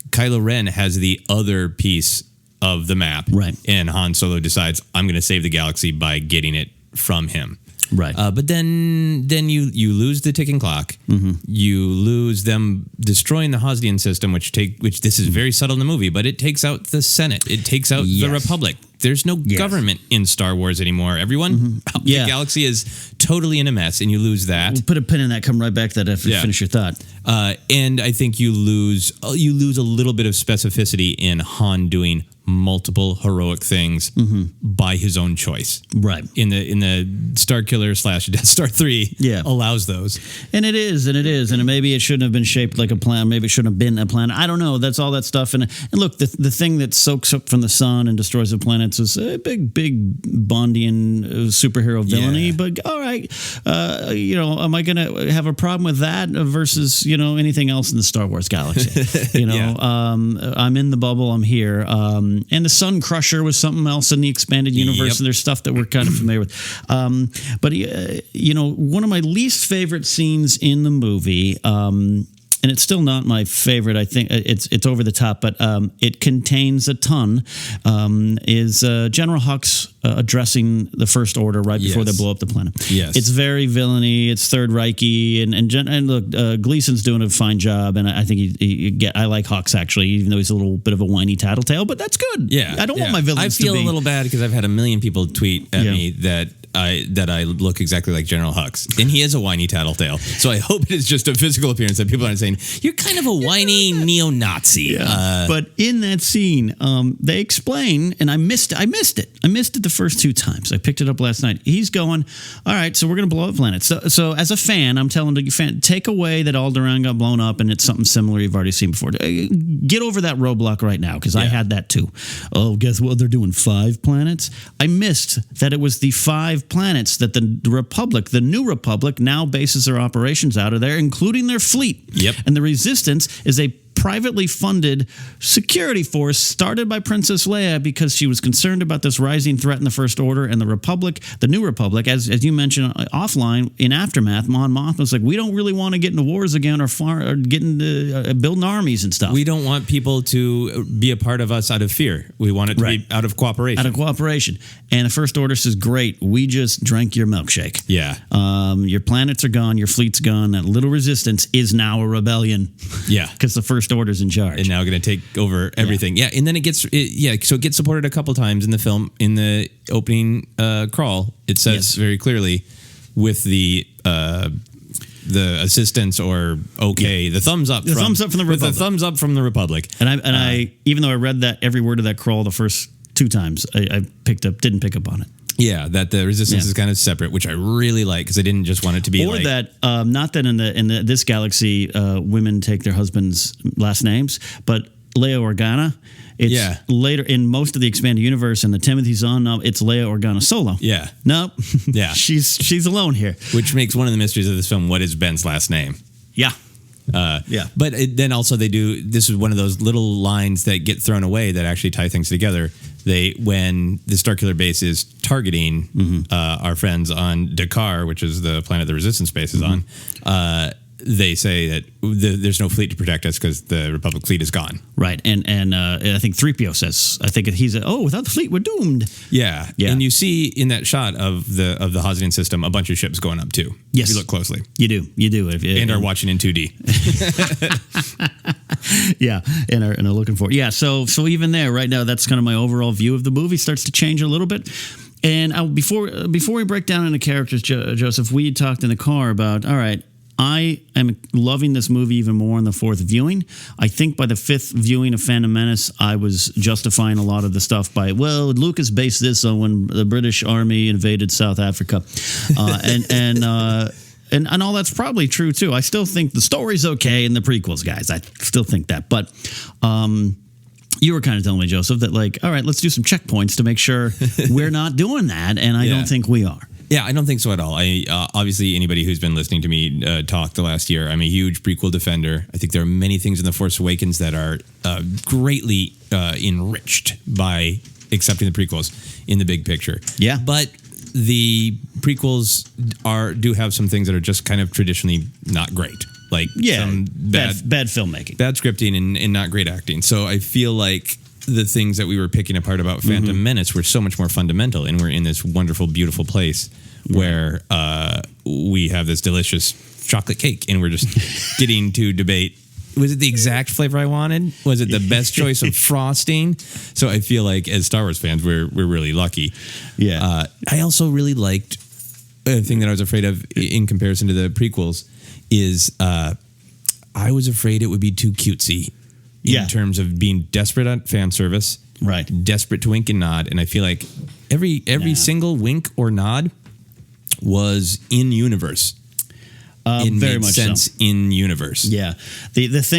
Kylo Ren has the other piece of the map, right? And Han Solo decides, I'm going to save the galaxy by getting it from him, right? But then you lose the ticking clock. Mm-hmm. You lose them destroying the Hosnian system, which this is very subtle in the movie, but it takes out the Senate. It takes out the Republic. There's no government in Star Wars anymore. Everyone, the galaxy is totally in a mess, and you lose that. We'll put a pin in that. Come right back to that after you finish your thought. And I think you lose a little bit of specificity in Han doing multiple heroic things by his own choice. Right. In the Star Killer / Death Star 3 allows those. And it is. And maybe it shouldn't have been shaped like a planet. Maybe it shouldn't have been a planet. I don't know. That's all that stuff. And look, the thing that soaks up from the sun and destroys the planets is a big Bondian superhero villainy. Yeah. But all right, am I going to have a problem with that versus, anything else in the Star Wars galaxy? I'm in the bubble. I'm here. And the Sun Crusher was something else in the expanded universe. And there's stuff that we're kind of familiar with. But one of my least favorite scenes in the movie, and it's still not my favorite. I think it's over the top, but it contains a ton. Is General Hux addressing the First Order right before they blow up the planet? Yes, it's very villainy. It's Third Reichy, and look, Gleason's doing a fine job, and I think I like Hux actually, even though he's a little bit of a whiny tattletale, but that's good. Yeah, I don't want my villains. I feel a little bad because I've had a million people tweet at me that I look exactly like General Hux, and he is a whiny tattletale. So I hope it is just a physical appearance that people aren't saying you're kind of a whiny neo-Nazi. But in that scene, they explain, and I missed it. I missed it the first 2 times. I picked it up last night. He's going, all right, so we're going to blow up planets. So as a fan, I'm telling the fan, take away that Alderaan got blown up, and it's something similar you've already seen before. Get over that roadblock right now, because I had that too. Oh, guess what? They're doing 5 planets. I missed that it was the 5 planets that the Republic, the New Republic, now bases their operations out of there, including their fleet. Yep. And the Resistance is a privately funded security force started by Princess Leia because she was concerned about this rising threat in the First Order, and the Republic, the New Republic, as you mentioned offline in Aftermath, Mon Mothma was like, we don't really want to get into wars again or get into building armies and stuff. We don't want people to be a part of us out of fear. We want it to be out of cooperation. Out of cooperation. And the First Order says, great, we just drank your milkshake. Yeah. Your planets are gone, your fleet's gone, that little Resistance is now a rebellion. Yeah. Because the First Order's in charge. And now going to take over everything. Yeah. And then so it gets supported a couple times in the film. In the opening crawl, it says very clearly with the assistance or the thumbs up. Thumbs up from the Republic. With the thumbs up from the Republic. And I even though I read that every word of that crawl the first 2 times, I didn't pick up on it. Yeah, that the Resistance is kind of separate, which I really like because I didn't just want it to be or that not that in this galaxy women take their husbands' last names, but Leia Organa. It's later in most of the expanded universe and the Timothy Zahn. It's Leia Organa Solo. Yeah, nope. Yeah, she's alone here, which makes one of the mysteries of this film. What is Ben's last name? Yeah. But then also they do. This is one of those little lines that get thrown away that actually tie things together. When the Starkiller base is targeting our friends on Dakar, which is the planet the Resistance base is on, they say that there's no fleet to protect us because the Republic fleet is gone. Right, and I think 3PO says, I think he's without the fleet we're doomed. Yeah, and you see in that shot of the Hosnian system a bunch of ships going up too. Yes, if you look closely. You do, and are watching in 2D. Yeah, and are looking for it. Yeah, so even there, right now, that's kind of my overall view of the movie starts to change a little bit. And before we break down into characters, Joseph, we talked in the car about, all right, I am loving this movie even more on the 4th viewing. I think by the 5th viewing of Phantom Menace, I was justifying a lot of the stuff by, Lucas based this on when the British Army invaded South Africa. And all that's probably true, too. I still think the story's okay in the prequels, guys. I still think that. But you were kind of telling me, Joseph, that all right, let's do some checkpoints to make sure we're not doing that. And I don't think we are. Yeah, I don't think so at all. I obviously, anybody who's been listening to me talk the last year, I'm a huge prequel defender. I think there are many things in The Force Awakens that are greatly enriched by accepting the prequels in the big picture. Yeah. But the prequels do have some things that are just kind of traditionally not great. Some bad filmmaking. Bad scripting and not great acting. So I feel like the things that we were picking apart about Phantom Menace were so much more fundamental, and we're in this wonderful, beautiful place where we have this delicious chocolate cake, and we're just getting to debate, was it the exact flavor I wanted? Was it the best choice of frosting? So I feel like as Star Wars fans, we're really lucky. Yeah. I also really liked a thing that I was afraid of in comparison to the prequels is I was afraid it would be too cutesy. In terms of being desperate at fan service Right. desperate to wink and nod, and I feel like every single wink or nod was in universe. It very made much sense so. in universe. Yeah, perhaps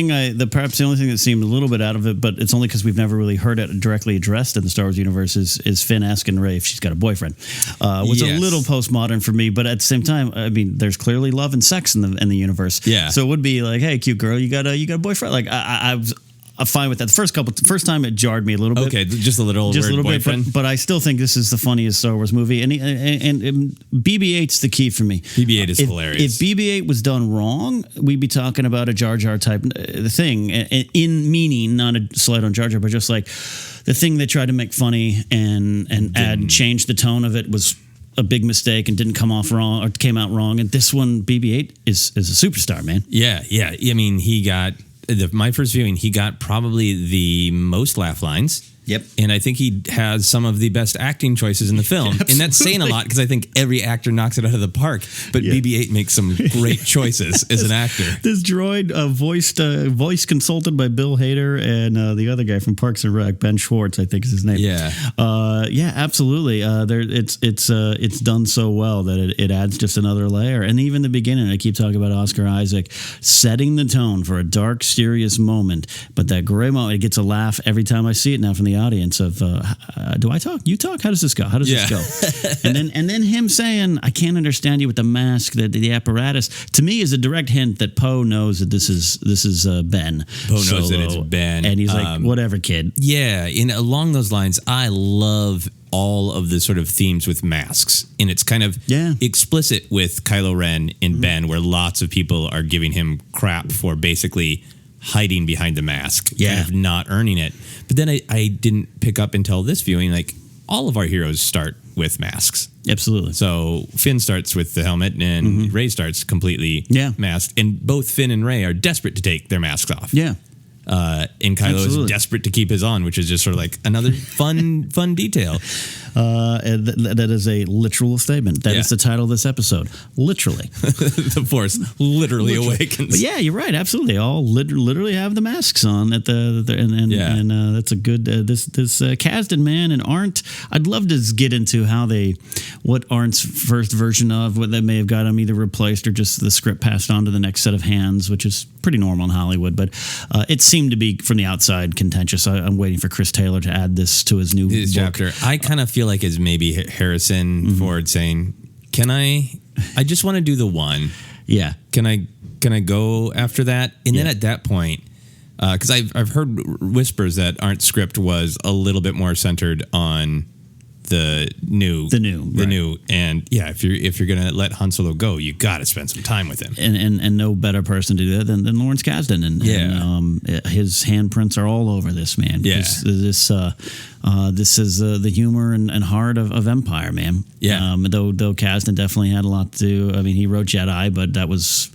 the only thing that seemed a little bit out of it, but it's only because we've never really heard it directly addressed in the Star Wars universe, is Finn asking Rey if she's got a boyfriend. Was a little postmodern for me, but at the same time, I mean, there's clearly love and sex in the universe. Yeah. So it would be like, hey, cute girl, you got a boyfriend? Like I was. I'm fine with that. The first time it jarred me a little bit. Okay, just a little boyfriend. But I still think this is the funniest Star Wars movie. And BB-8's the key for me. BB-8 is hilarious. If BB-8 was done wrong, we'd be talking about a Jar Jar type thing. In meaning, not a slight on Jar Jar, but just like the thing they tried to make funny and change the tone of it was a big mistake and didn't come off wrong or came out wrong. And this one, BB-8, is a superstar, man. Yeah. I mean, he got my first viewing. He got probably the most laugh lines. Yep. And I think he has some of the best acting choices in the film. And that's saying a lot because I think every actor knocks it out of the park. But BB-8 makes some great choices as an actor. This droid voice consulted by Bill Hader and the other guy from Parks and Rec, Ben Schwartz, I think is his name. Yeah. Absolutely. It's done so well that it adds just another layer. And even the beginning, I keep talking about Oscar Isaac setting the tone for a dark, serious moment. But that gray moment, it gets a laugh every time I see it now from the audience of do I talk? You talk? How does this go? How does this go? And then him saying, I can't understand you with the mask, the apparatus, to me is a direct hint that Poe knows that this is Ben. Poe knows that it's Ben. And he's like, whatever, kid. Yeah. Along those lines, I love all of the sort of themes with masks. And it's kind of explicit with Kylo Ren and Ben, where lots of people are giving him crap for basically hiding behind the mask, kind of not earning it. But then I didn't pick up until this viewing, like all of our heroes start with masks. Absolutely. So Finn starts with the helmet and Rey starts completely masked. And both Finn and Rey are desperate to take their masks off. Yeah. And Kylo is desperate to keep his on, which is just sort of like another fun detail. That is a literal statement. That is the title of this episode. Literally. The Force literally awakens. But yeah, you're right. Absolutely. They all literally have the masks on and that's a good, this Kasdan, man, and Arndt. I'd love to get into what Arndt's first version of, what they may have got him either replaced or just the script passed on to the next set of hands, which is pretty normal in Hollywood. But it seemed to be from the outside contentious. I'm waiting for Chris Taylor to add this to his new book. Chapter. I kind of feel like it's maybe Harrison Ford saying, "Can I just want to do the one? Yeah. Can I go after that?" And then at that point, because I've heard whispers that Arndt's script was a little bit more centered on the new, and if you're gonna let Han Solo go, you got to spend some time with him, and no better person to do that than Lawrence Kasdan, and his handprints are all over this, man. This is the humor and heart of Empire, man. Though Kasdan definitely had a lot to do. I mean, he wrote Jedi, but that was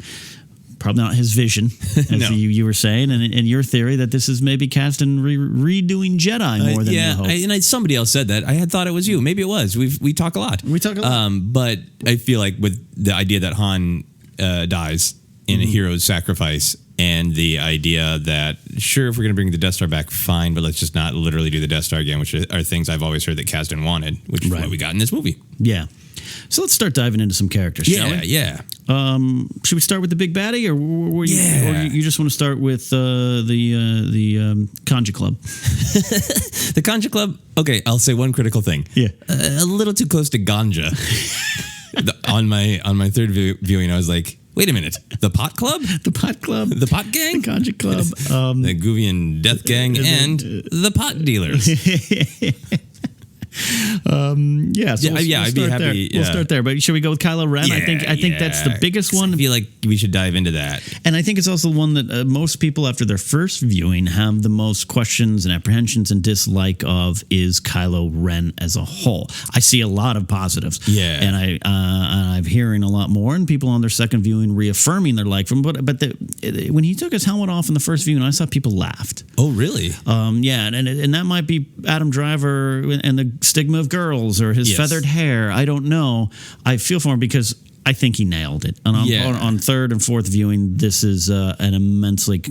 probably not his vision, as you were saying, and your theory that this is maybe Kasdan redoing Jedi more than you hoped. And somebody else said that. I had thought it was you. Maybe it was. We talk a lot. But I feel like with the idea that Han dies in a hero's sacrifice, and the idea that, sure, if we're going to bring the Death Star back, fine, but let's just not literally do the Death Star again, which are things I've always heard that Kasdan wanted, which is what we got in this movie. Yeah. So let's start diving into some characters, shall we? Yeah. Should we start with the big baddie, or you just want to start with the Conja Club? The Conja Club. Okay, I'll say one critical thing. Yeah, a little too close to ganja. on my third viewing, I was like, wait a minute, the Pot Club, the Pot Club, the Pot Gang, the Conja Club, the Guvian Death Gang, and the pot dealers. I'd be happy. We'll start there. But should we go with Kylo Ren? I think that's the biggest one. I feel like we should dive into that. And I think it's also one that most people after their first viewing have the most questions and apprehensions and dislike of is Kylo Ren as a whole. I see a lot of positives. Yeah. And I'm hearing a lot more, and people on their second viewing reaffirming their like from. But when he took his helmet off in the first viewing, I saw people laughed. Oh, really? And that might be Adam Driver and the stigma of girls or his feathered hair. I don't know. I feel for him because I think he nailed it. And on third and fourth viewing, this is an immensely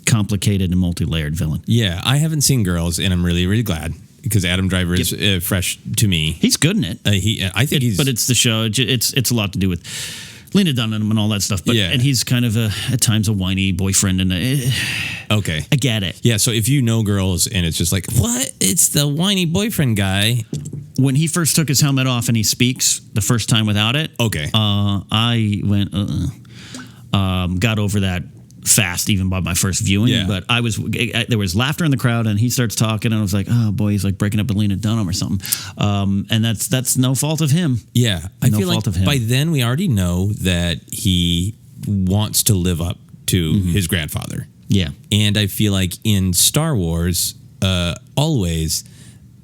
complicated and multi-layered villain. Yeah, I haven't seen Girls, and I'm really, really glad because Adam Driver is fresh to me. He's good in it. I think he's... But it's the show. It's a lot to do with Lena Dunham and all that stuff. But and he's kind of at times a whiny boyfriend. And okay, I get it. Yeah, so if you know Girls and it's just like, what? It's the whiny boyfriend guy. When he first took his helmet off and he speaks the first time without it, okay, I went, got over that fast even by my first viewing. Yeah. But there was laughter in the crowd and he starts talking and I was like, oh boy, he's like breaking up with Lena Dunham or something. And that's no fault of him. Yeah, I feel like of him. By then we already know that he wants to live up to his grandfather. Yeah, and I feel like in Star Wars, always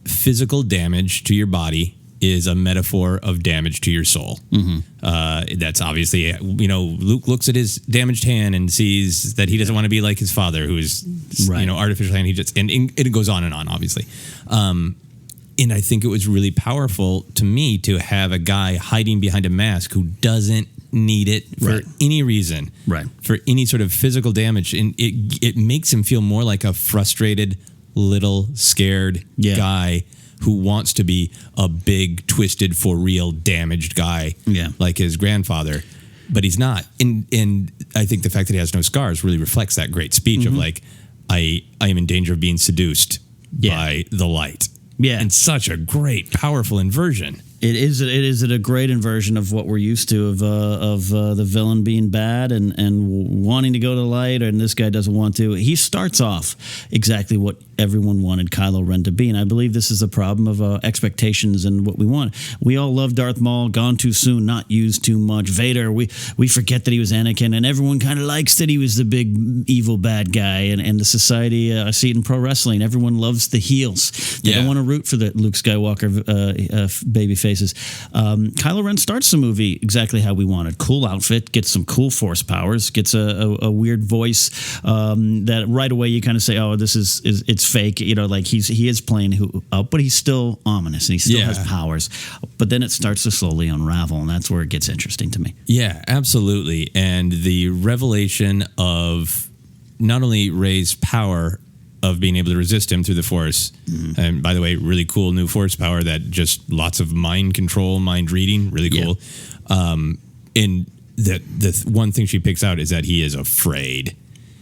physical damage to your body is a metaphor of damage to your soul. That's obviously, Luke looks at his damaged hand and sees that he doesn't want to be like his father, who is, artificial hand. He just, and it goes on, obviously. And I think it was really powerful to me to have a guy hiding behind a mask who doesn't need it for any reason, for any sort of physical damage. And it makes him feel more like a frustrated, little scared guy who wants to be a big, twisted, for real, damaged guy like his grandfather, but he's not. And I think the fact that he has no scars really reflects that great speech of like, I am in danger of being seduced by the light. Yeah, and such a great, powerful inversion. It is a great inversion of what we're used to of the villain being bad and wanting to go to the light, and this guy doesn't want to. He starts off exactly what everyone wanted Kylo Ren to be, and I believe this is a problem of expectations and what we want. We all love Darth Maul, gone too soon, not used too much. Vader, we forget that he was Anakin, and everyone kind of likes that he was the big evil bad guy. And the society, I see it in pro wrestling. Everyone loves the heels. They don't want to root for the Luke Skywalker baby faces. Kylo Ren starts the movie exactly how we wanted. Cool outfit, gets some cool force powers, gets a weird voice that right away you kind of say, oh, it's fake. Like he is playing but he's still ominous and he still has powers. But then it starts to slowly unravel, and that's where it gets interesting to me. Yeah, absolutely. And the revelation of not only Rey's power of being able to resist him through the Force. And by the way, really cool new Force power that just lots of mind control, mind reading, really cool. And the one thing she picks out is that he is afraid.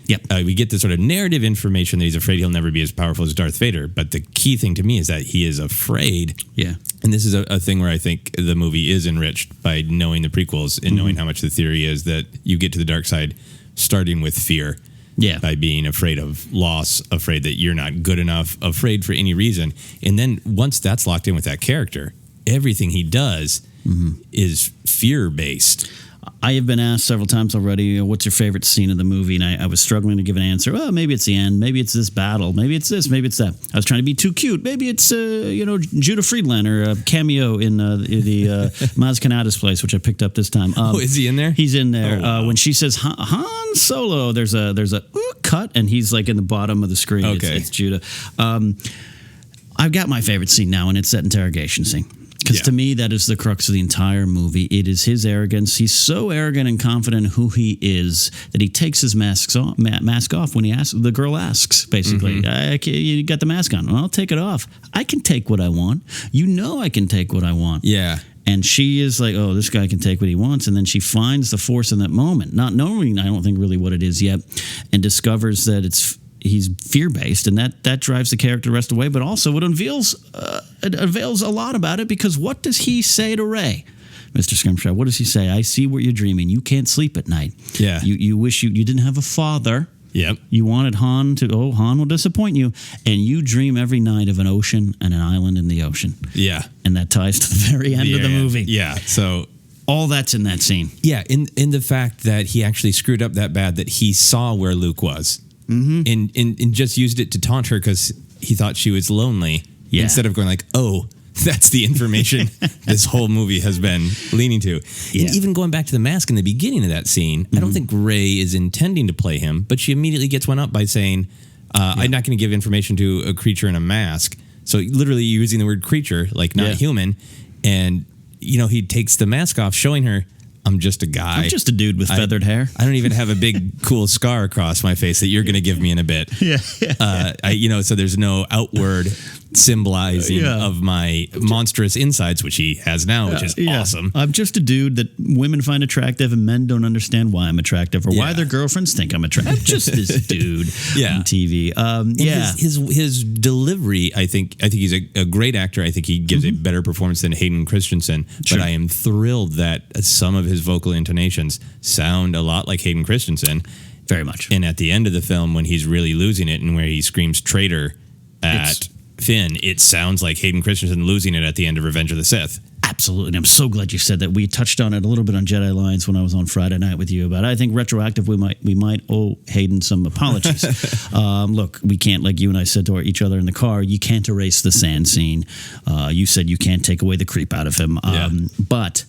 Yep. We get this sort of narrative information that he's afraid he'll never be as powerful as Darth Vader. But the key thing to me is that he is afraid. Yeah. And this is a thing where I think the movie is enriched by knowing the prequels and knowing how much the theory is that you get to the dark side starting with fear. Yeah. By being afraid of loss, afraid that you're not good enough, afraid for any reason. And then once that's locked in with that character, everything he does is fear-based. I have been asked several times already, what's your favorite scene of the movie? And I was struggling to give an answer. Well, maybe it's the end. Maybe it's this battle. Maybe it's this. Maybe it's that. I was trying to be too cute. Maybe it's, Judah Friedlander, a cameo in the Maz Kanata's place, which I picked up this time. Is he in there? He's in there. Oh, wow. When she says Han Solo, there's a cut, and he's like in the bottom of the screen. Okay. It's Judah. I've got my favorite scene now, and it's that interrogation scene. Because to me, that is the crux of the entire movie. It is his arrogance. He's so arrogant and confident in who he is that he takes his mask off when the girl asks, basically. You got the mask on. Well, I'll take it off. I can take what I want. I can take what I want. Yeah. And she is like, oh, this guy can take what he wants. And then she finds the Force in that moment, not knowing, I don't think, really what it is yet, and discovers that he's fear-based, and that drives the character the rest of the way. But also it unveils a lot about it, because what does he say to Rey? Mr. Scrimshaw, what does he say? I see what you're dreaming. You can't sleep at night. Yeah. You wish you didn't have a father. Yep. You wanted Han Han will disappoint you. And you dream every night of an ocean and an island in the ocean. Yeah. And that ties to the very end of the movie. Yeah. So all that's in that scene. Yeah. In the fact that he actually screwed up that bad that he saw where Luke was. And just used it to taunt her because he thought she was lonely, instead of going like, oh, that's the information this whole movie has been leaning to. And even going back to the mask in the beginning of that scene, I don't think Rey is intending to play him, but she immediately gets one up by saying, I'm not going to give information to a creature in a mask. So literally using the word creature, like not human. And he takes the mask off, showing her, I'm just a guy. I'm just a dude with feathered hair. I don't even have a big cool scar across my face that you're going to give me in a bit. Yeah. So there's no outward symbolizing of my monstrous insides, which he has now, which is awesome. I'm just a dude that women find attractive and men don't understand why I'm attractive or why their girlfriends think I'm attractive. I'm just this dude on TV. His delivery, I think he's a great actor. I think he gives a better performance than Hayden Christensen. Sure. But I am thrilled that some of his vocal intonations sound a lot like Hayden Christensen. Very much. And at the end of the film, when he's really losing it and where he screams traitor at Finn, it sounds like Hayden Christensen losing it at the end of Revenge of the Sith. Absolutely. And I'm so glad you said that. We touched on it a little bit on Jedi Alliance when I was on Friday night with you, but I think retroactive we might owe Hayden some apologies. Look, we can't, like you and I said to each other in the car, you can't erase the sand scene. You said you can't take away the creep out of him. But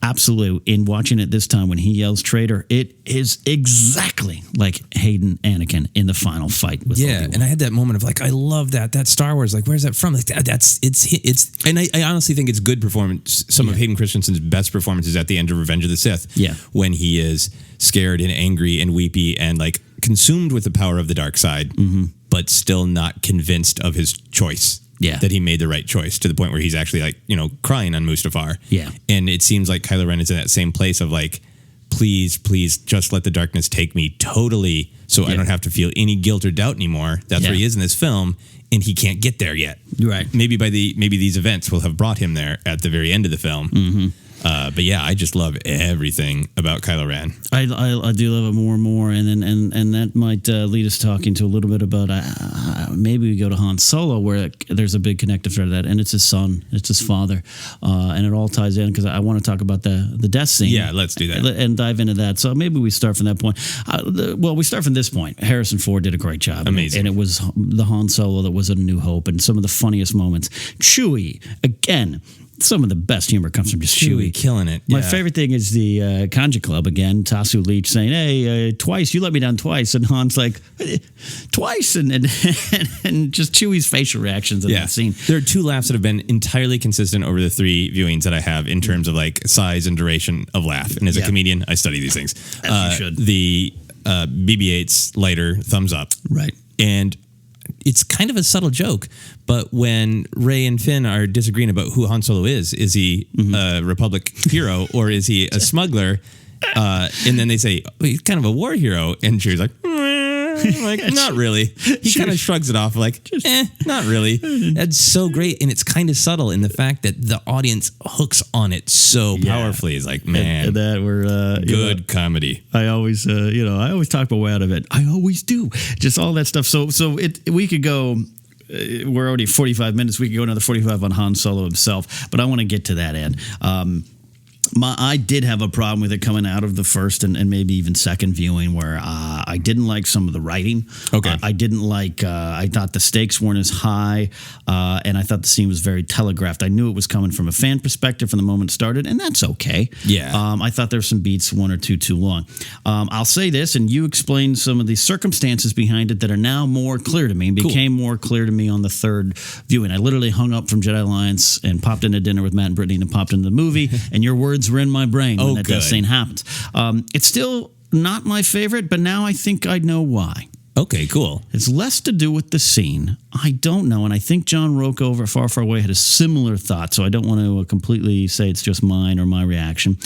absolutely, in watching it this time when he yells traitor, it is exactly like Hayden Anakin in the final fight with Obi-Wan. And I had that moment of like, I love that Star Wars, like, where's that from? Like, it's and I honestly think it's good performance. Some of Hayden Christensen's best performances at the end of Revenge of the Sith, when he is scared and angry and weepy and like consumed with the power of the dark side, but still not convinced of his choice. That he made the right choice, to the point where he's actually like, crying on Mustafar. And it seems like Kylo Ren is in that same place of like, please just let the darkness take me totally, so I don't have to feel any guilt or doubt anymore. That's where he is in this film, and he can't get there yet. Right. Maybe these events will have brought him there at the very end of the film. But I just love everything about Kylo Ren. I do love it more and more, and that might lead us talking to a little bit about maybe we go to Han Solo, where there's a big connective thread to that, and it's his son, it's his father, and it all ties in because I want to talk about the death scene. Yeah, let's do that and dive into that. So maybe we start from that point. We start from this point. Harrison Ford did a great job. Amazing, and it was the Han Solo that was A New Hope, and some of the funniest moments. Chewie again. Some of the best humor comes from just Chewie killing it. My favorite thing is the Kanji Club again. Tasu Leech saying, "Hey, twice you let me down twice," and Han's like, "Twice," and just Chewie's facial reactions in that scene. There are two laughs that have been entirely consistent over the three viewings that I have in terms of like size and duration of laugh. And as a comedian, I study these things. As you should. The BB-8's lighter thumbs up, right, and it's kind of a subtle joke, but when Rey and Finn are disagreeing about who Han Solo is he a Republic hero or is he a smuggler? And then they say, he's kind of a war hero. And Chewie's like, not really. He kind of shrugs it off like, not really. That's so great. And it's kind of subtle in the fact that the audience hooks on it so powerfully. It's like, man, that we're good comedy. I always, I always talk my way out of it. I always do. Just all that stuff. So we could go. We're already 45 minutes. We could go another 45 on Han Solo himself, but I want to get to that end. I did have a problem with it coming out of the first and maybe even second viewing, where I didn't like some of the writing. Okay. I didn't like, I thought the stakes weren't as high, and I thought the scene was very telegraphed. I knew it was coming from a fan perspective from the moment it started, and that's okay. Yeah. I thought there were some beats, one or two too long. I'll say this, and you explained some of the circumstances behind it that are now more clear to me, and became more clear to me on the third viewing. I literally hung up from Jedi Alliance and popped into dinner with Matt and Brittany and popped into the movie, and your words were in my brain when that death scene happens. It's still not my favorite, but now I think I know why. Okay, cool. It's less to do with the scene. I don't know, and I think John Roque over at Far, Far Away had a similar thought, so I don't want to completely say it's just mine or my reaction.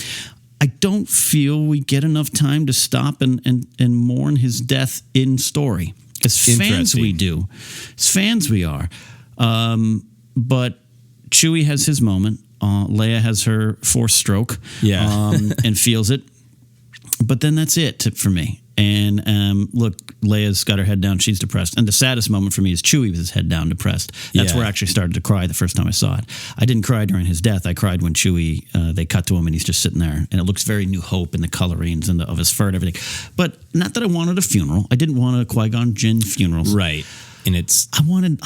I don't feel we get enough time to stop and mourn his death in story. As fans we do. As fans we are. But Chewie has his moment. Leia has her force stroke and feels it. But then that's it for me. And look, Leia's got her head down. She's depressed. And the saddest moment for me is Chewie with his head down, depressed. That's where I actually started to cry the first time I saw it. I didn't cry during his death. I cried when Chewie, they cut to him and he's just sitting there. And it looks very New Hope in the colorings and of his fur and everything. But not that I wanted a funeral. I didn't want a Qui-Gon Jinn funeral. Right. And I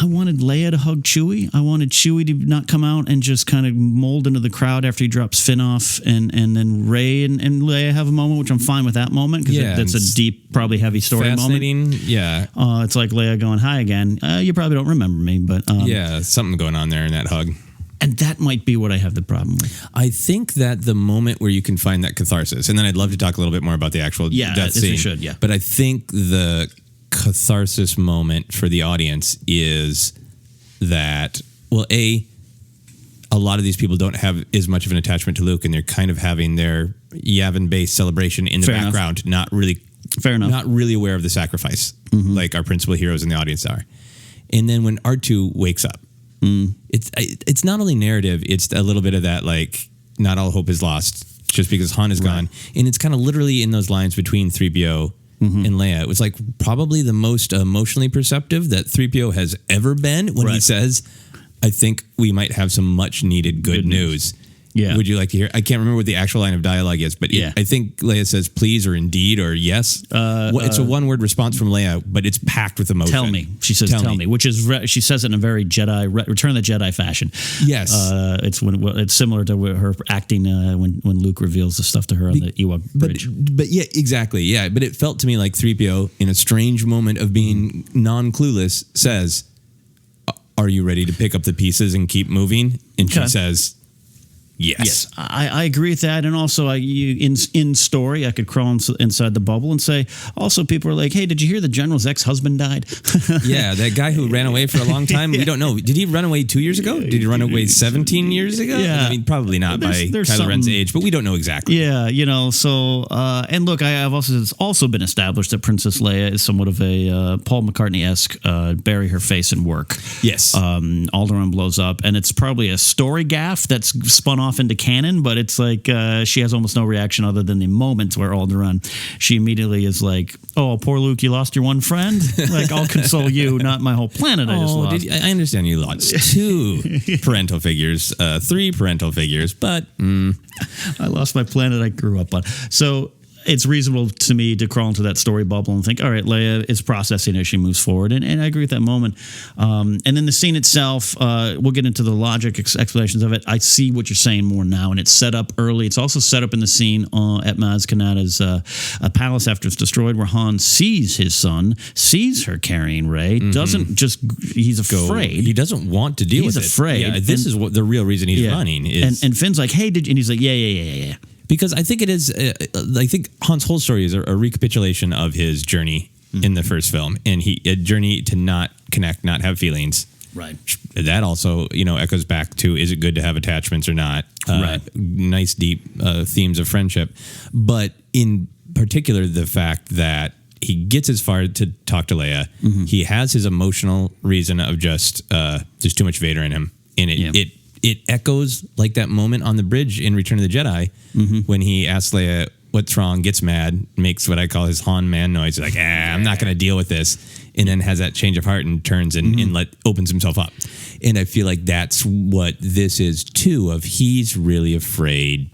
wanted Leia to hug Chewie. I wanted Chewie to not come out and just kind of mold into the crowd after he drops Finn off, and then Rey and Leia have a moment, which I'm fine with that moment because that's a deep, probably heavy story fascinating moment. Yeah. It's like Leia going, "Hi again. You probably don't remember me, but something going on there in that hug." And that might be what I have the problem with. I think that the moment where you can find that catharsis, and then I'd love to talk a little bit more about the actual death scene. We should, yeah. But I think the catharsis moment for the audience is that, well, a lot of these people don't have as much of an attachment to Luke, and they're kind of having their Yavin-based celebration in the Fair background, not really aware of the sacrifice, like our principal heroes in the audience are. And then when R2 wakes up, it's not only narrative, it's a little bit of that, like, not all hope is lost just because Han is gone. And it's kind of literally in those lines between 3PO and Leia. It was like probably the most emotionally perceptive that 3PO has ever been when he says, I think we might have some much needed good news. Yeah. Would you like to hear? I can't remember what the actual line of dialogue is, but I think Leia says please or indeed or yes. It's a one-word response from Leia, but it's packed with emotion. Tell me. She says tell me, which is she says it in a very Return of the Jedi fashion. Yes. It's similar to her acting when Luke reveals the stuff to her on the Ewok bridge. But yeah, exactly. Yeah, but it felt to me like 3PO in a strange moment of being non-clueless says, "Are you ready to pick up the pieces and keep moving?" And she says, Yes. I agree with that. And also, in story, I could crawl inside the bubble and say, also, people are like, hey, did you hear the general's ex-husband died? Yeah, that guy who ran away for a long time. We don't know. Did he run away 2 years ago? Did he run away 17 years ago? Yeah. I mean, probably not by Kylo Ren's age, but we don't know exactly. Yeah, so, and look, it's also been established that Princess Leia is somewhat of a Paul McCartney-esque bury her face in work. Yes. Alderaan blows up, and it's probably a story gaffe that's spun off into canon, but it's like she has almost no reaction other than the moments where Alderaan, she immediately is like, oh, poor Luke, you lost your one friend? Like, I'll console you, not my whole planet I just lost. I understand you lost 2 parental figures, 3 parental figures, but... I lost my planet I grew up on. So... it's reasonable to me to crawl into that story bubble and think, all right, Leia is processing as she moves forward. And I agree with that moment. And then the scene itself, we'll get into the logic explanations of it. I see what you're saying more now, and it's set up early. It's also set up in the scene at Maz Kanata's palace after it's destroyed, where Han sees his son, sees her carrying Rey, doesn't just, he's afraid. He doesn't want to deal with it. He's afraid. Yeah, this is what the real reason he's running is. And Finn's like, hey, and he's like, yeah. Because I think it is, I think Han's whole story is a recapitulation of his journey in the first film, and a journey to not connect, not have feelings. Right. That also, echoes back to, is it good to have attachments or not? Right. Nice, deep themes of friendship. But in particular, the fact that he gets as far to talk to Leia, he has his emotional reason of just, there's too much Vader in him. And it echoes like that moment on the bridge in Return of the Jedi when he asks Leia what's wrong, gets mad, makes what I call his Han man noise. He's like, I'm not going to deal with this. And then has that change of heart and turns and opens himself up. And I feel like that's what this is too, of he's really afraid.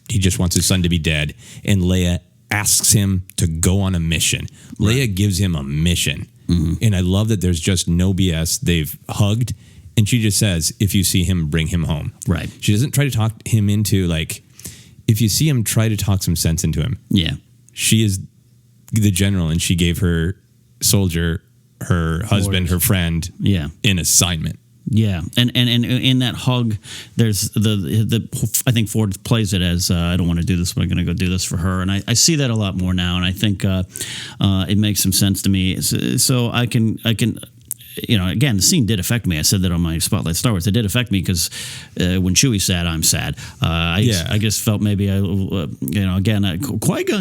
He just wants his son to be dead. And Leia asks him to go on a mission. Right. Leia gives him a mission. And I love that there's just no BS. They've hugged. And she just says, if you see him, bring him home. Right. She doesn't try to talk him into, like, if you see him, try to talk some sense into him. Yeah. She is the general, and she gave her soldier, her husband, her friend, an assignment. Yeah, and in that hug, there's the I think Ford plays it as I don't want to do this, but I'm going to go do this for her, and I see that a lot more now, and I think it makes some sense to me. So I can. Again, the scene did affect me. I said that on my Spotlight Star Wars. It did affect me because when Chewie's sad, I'm sad. I just felt maybe, Qui-Gon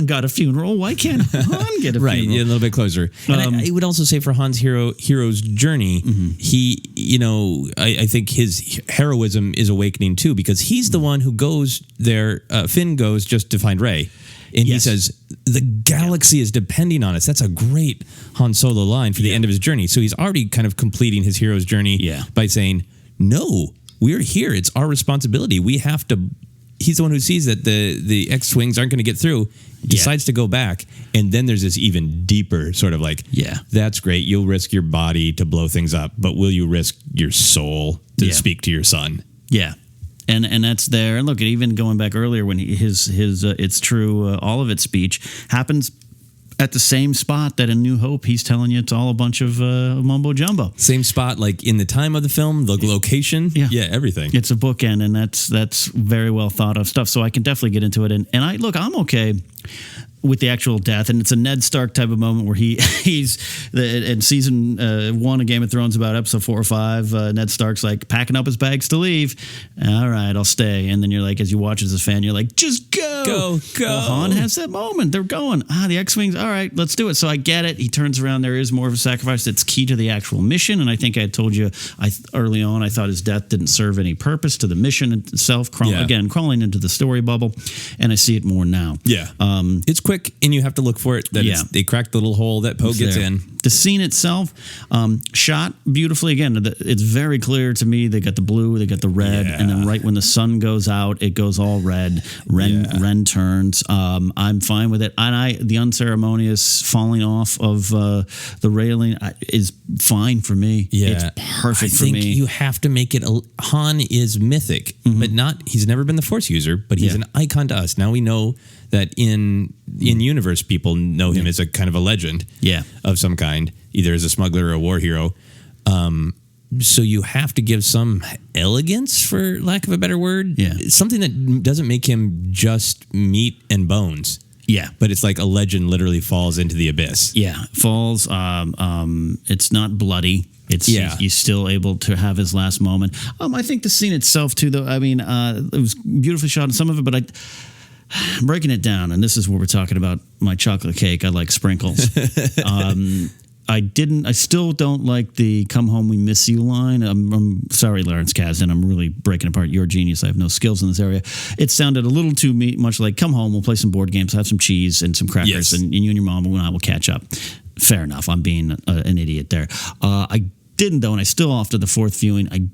got a funeral. Why can't Han get a funeral? Right, a little bit closer. And I would also say for Han's hero's journey, he, I think his heroism is awakening too, because he's the one who goes there. Finn goes just to find Rey. And he says, the galaxy is depending on us. That's a great Han Solo line for the end of his journey. So he's already kind of completing his hero's journey by saying, no, we're here. It's our responsibility. We have to. He's the one who sees that the X-Wings aren't going to get through, decides to go back. And then there's this even deeper sort of like, that's great. You'll risk your body to blow things up, but will you risk your soul to speak to your son? Yeah. And that's there. And look, even going back earlier when his it's true, all of its speech happens at the same spot that in New Hope, he's telling you it's all a bunch of mumbo jumbo. Same spot, like in the time of the film, the location, everything. It's a bookend, and that's very well thought of stuff. So I can definitely get into it. And I'm okay with the actual death, and it's a Ned Stark type of moment where he's in season 1 of Game of Thrones, about episode 4 or 5. Ned Stark's like packing up his bags to leave. All right, I'll stay. And then you're like, as you watch as a fan, you're like, just go. Well, Han has that moment. They're going. The X-Wings. All right, let's do it. So I get it. He turns around. There is more of a sacrifice that's key to the actual mission. And I think I told you early on, I thought his death didn't serve any purpose to the mission itself. Again, crawling into the story bubble, and I see it more now. Yeah, it's quick, and you have to look for it. They cracked the little hole that Poe gets in. The scene itself, shot beautifully. Again, it's very clear to me. They got the blue, they got the red, and then right when the sun goes out, it goes all red. Ren turns. I'm fine with it. And the unceremonious falling off of the railing is fine for me. Yeah, it's perfect for me. I think you have to make it. Han is mythic, but he's never been the Force user, but he's an icon to us. Now we know that in universe, people know him as a kind of a legend of some kind, either as a smuggler or a war hero. So you have to give some elegance, for lack of a better word. Yeah. Something that doesn't make him just meat and bones. Yeah. But it's like a legend literally falls into the abyss. Yeah. Falls. It's not bloody. He's still able to have his last moment. I think the scene itself, too, though, I mean, it was beautifully shot in some of it, but breaking it down, and this is where we're talking about my chocolate cake. I like sprinkles. I still don't like the "come home, we miss you" line. I'm sorry, Lawrence Kasdan. I'm really breaking apart your genius. I have no skills in this area. It sounded a little too much like "come home, we'll play some board games, have some cheese and some crackers, and you and your mom and I will catch up." Fair enough. I'm being an idiot there. I didn't, though, and I still, after the fourth viewing, I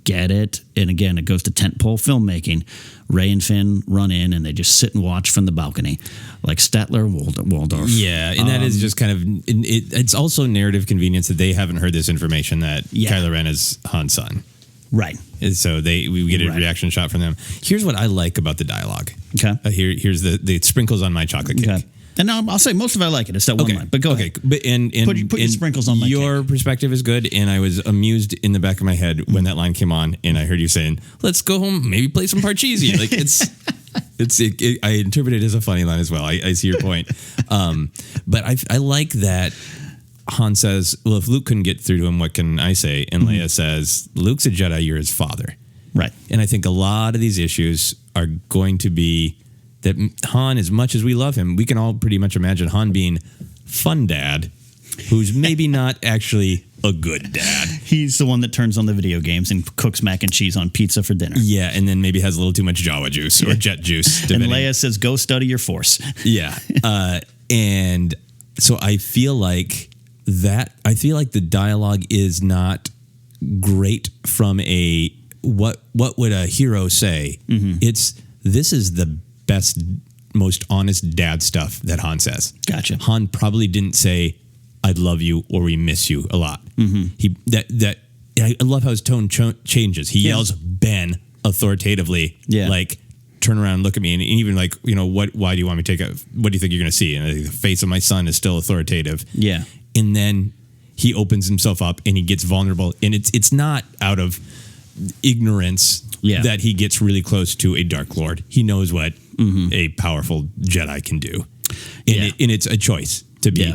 get it. And again, it goes to tentpole filmmaking. Ray and Finn run in and they just sit and watch from the balcony, like Statler, Waldorf. Yeah, and that is just kind of it's also narrative convenience that they haven't heard this information that Kylo Ren is Han's son. Right. And so we get a reaction shot from them. Here's what I like about the dialogue. Okay. Here's the sprinkles on my chocolate cake. Okay. And I'll say most of it I like it. It's that one line. But go ahead. But put your sprinkles on my cake. Your perspective is good, and I was amused in the back of my head when that line came on, and I heard you saying, "Let's go home, maybe play some Parcheesi." Like I interpret it as a funny line as well. I see your point, but I like that Han says, "Well, if Luke couldn't get through to him, what can I say?" And Leia says, "Luke's a Jedi. You're his father." Right. And I think a lot of these issues are going to be that Han, as much as we love him, we can all pretty much imagine Han being fun dad, who's maybe not actually a good dad. He's the one that turns on the video games and cooks mac and cheese on pizza for dinner. Yeah, and then maybe has a little too much Jawa juice or jet juice. And Leia says, "Go study your Force." Yeah. And so I feel like the dialogue is not great from a what would a hero say? This is the best, most honest dad stuff that Han says. Gotcha. Han probably didn't say, "I'd love you" or "we miss you" a lot. I love how his tone changes. He yells "Ben" authoritatively, like turn around and look at me, and even like, why do you want me to take what do you think you're going to see? And the face of my son is still authoritative. Yeah. And then he opens himself up and he gets vulnerable, and it's not out of ignorance that he gets really close to a Dark Lord. He knows what a powerful Jedi can do. And it's a choice to be,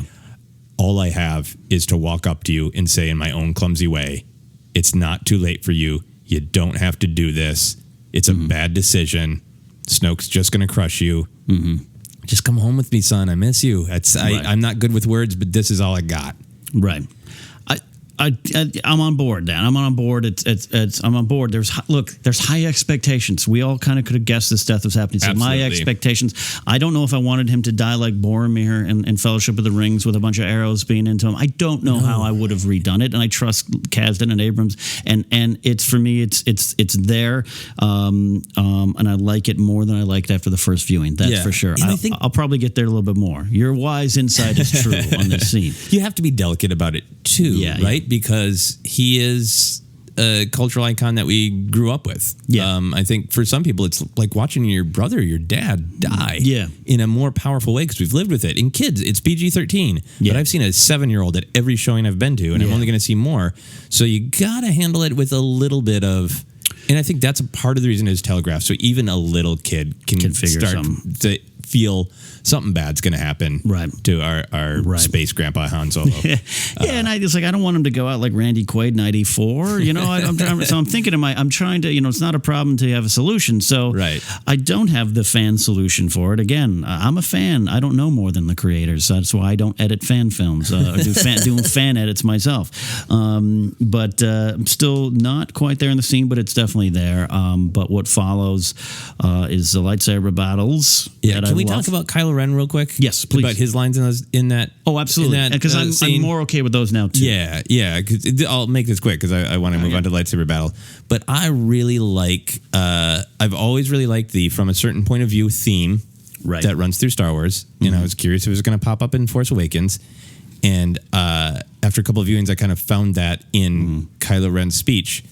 all I have is to walk up to you and say in my own clumsy way, "It's not too late for you. You don't have to do this. It's a bad decision. Snoke's just going to crush you. Just come home with me, son. I miss you." I'm not good with words, but this is all I got. Right. I'm on board, Dan. I'm on board. I'm on board. There's high expectations. We all kind of could have guessed this death was happening. So Absolutely. my expectations, I don't know if I wanted him to die like Boromir in Fellowship of the Rings with a bunch of arrows being into him. I don't know how I would have redone it, and I trust Kasdan and Abrams. And it's for me, it's there, and I like it more than I liked after the first viewing. That's for sure. And I think I'll probably get there a little bit more. Your wise insight is true on this scene. You have to be delicate about it too, right? Because he is a cultural icon that we grew up with. Yeah. I think for some people, it's like watching your brother, your dad die Yeah. in a more powerful way because we've lived with it. In kids, it's PG-13, but I've seen a 7-year-old at every showing I've been to, and I'm only going to see more. So you got to handle it with a little bit of, and I think that's a part of the reason it is telegraphed. So even a little kid can figure start to feel something bad's going to happen to our space grandpa Han Solo. And I just I don't want him to go out like Randy Quaid in '94. I'm thinking I'm trying to, it's not a problem to have a solution. So I don't have the fan solution for it. Again, I'm a fan. I don't know more than the creators. That's why I don't edit fan films or do fan edits myself. But I'm still not quite there in the scene, but it's definitely there. But what follows is the lightsaber battles. Yeah, can we talk about Kylo Ren real quick? Yes, please. About his lines in that. Oh, absolutely. Because I'm more okay with those now too. Yeah. I'll make this quick because I want to move on to the lightsaber battle. But I really like. I've always really liked the from a certain point of view theme that runs through Star Wars, and I was curious if it was going to pop up in Force Awakens. And after a couple of viewings, I kind of found that in Kylo Ren's speech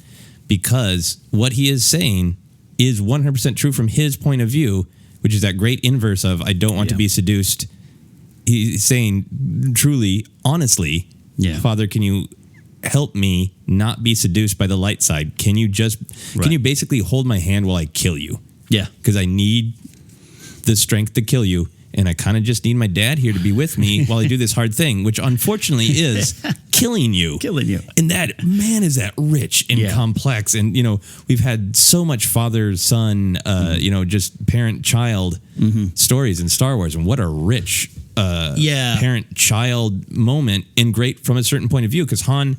because what he is saying is 100% true from his point of view, which is that great inverse of I don't want to be seduced. He's saying truly, honestly, Father, can you help me not be seduced by the light side? Can you can you basically hold my hand while I kill you? Yeah. Because I need the strength to kill you. And I kind of just need my dad here to be with me while I do this hard thing, which unfortunately is killing you. And that, man, is that rich and complex. And, we've had so much father-son, just parent-child stories in Star Wars. And what a rich parent-child moment and great from a certain point of view. Because Han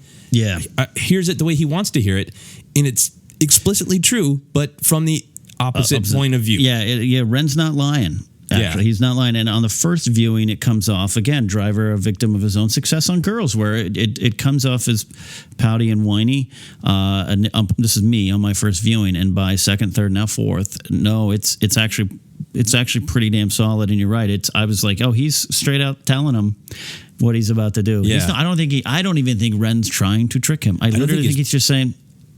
hears it the way he wants to hear it. And it's explicitly true, but from the opposite point of view. Ren's not lying. Actually, he's not lying. And on the first viewing, it comes off, again, Driver, a victim of his own success on girls, where it comes off as pouty and whiny. And this is me on my first viewing. And by second, third, now fourth, no, it's actually pretty damn solid. And you're right. I was like, oh, he's straight out telling him what he's about to do. Yeah. I don't even think Ren's trying to trick him. I literally think he's just saying,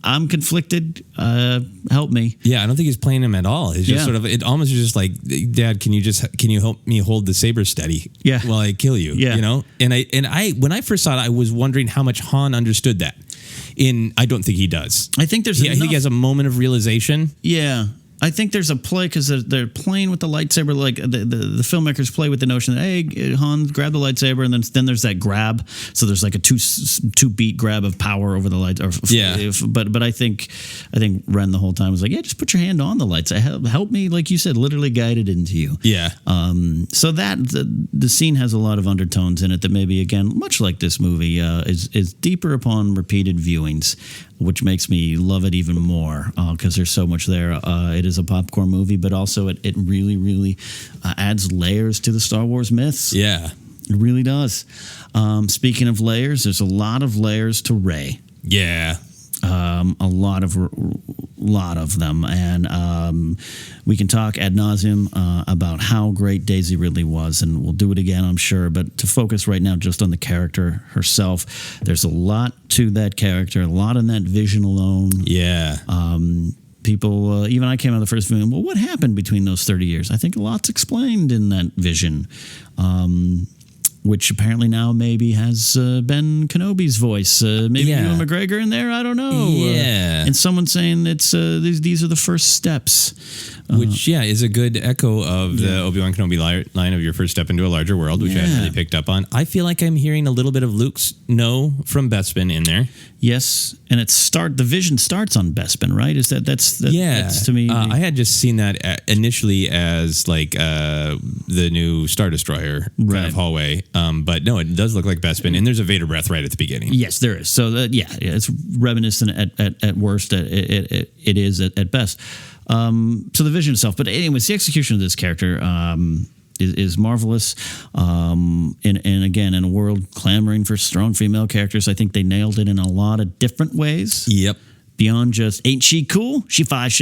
I'm conflicted. Help me. Yeah, I don't think he's playing him at all. It's just sort of. It almost is just like, Dad, can you help me hold the saber steady? Yeah. While I kill you. Yeah. And I when I first saw it, I was wondering how much Han understood that. I don't think he does. I think there's. I think he has a moment of realization. Yeah. I think there's a play because they're playing with the lightsaber, like the filmmakers play with the notion that, hey, Han, grab the lightsaber, and then there's that grab. So there's like a two beat grab of power over the light. But I think Ren the whole time was like, yeah, just put your hand on the lightsaber. Help me, like you said, literally guide it into you. Yeah. So that the scene has a lot of undertones in it that maybe, again, much like this movie, is deeper upon repeated viewings, which makes me love it even more because there's so much there. It is a popcorn movie, but also it really, really adds layers to the Star Wars myths. Yeah. It really does. Speaking of layers, there's a lot of layers to Rey. Yeah. A lot of them. And we can talk ad nauseum about how great Daisy Ridley was, and we'll do it again, I'm sure. But to focus right now just on the character herself, there's a lot to that character, a lot in that vision alone. Yeah. People, even I came out of the first viewing, well, what happened between those 30 years? I think a lot's explained in that vision. Which apparently now maybe has Ben Kenobi's voice. Maybe Ewan McGregor in there. I don't know. Yeah. And someone saying it's these are the first steps. Which, is a good echo of the Obi-Wan Kenobi line of your first step into a larger world, which I hadn't really picked up on. I feel like I'm hearing a little bit of Luke's no from Bespin in there. Yes, and the vision starts on Bespin, right? That's to me. I had just seen that initially as like the new Star Destroyer kind of hallway. But no, it does look like Bespin, and there's a Vader breath right at the beginning. Yes, there is. So it's reminiscent at worst. It is at best. So the vision itself, but anyways, the execution of this character is marvelous. And again, in a world clamoring for strong female characters, I think they nailed it in a lot of different ways. Yep. beyond just ain't she cool? She flies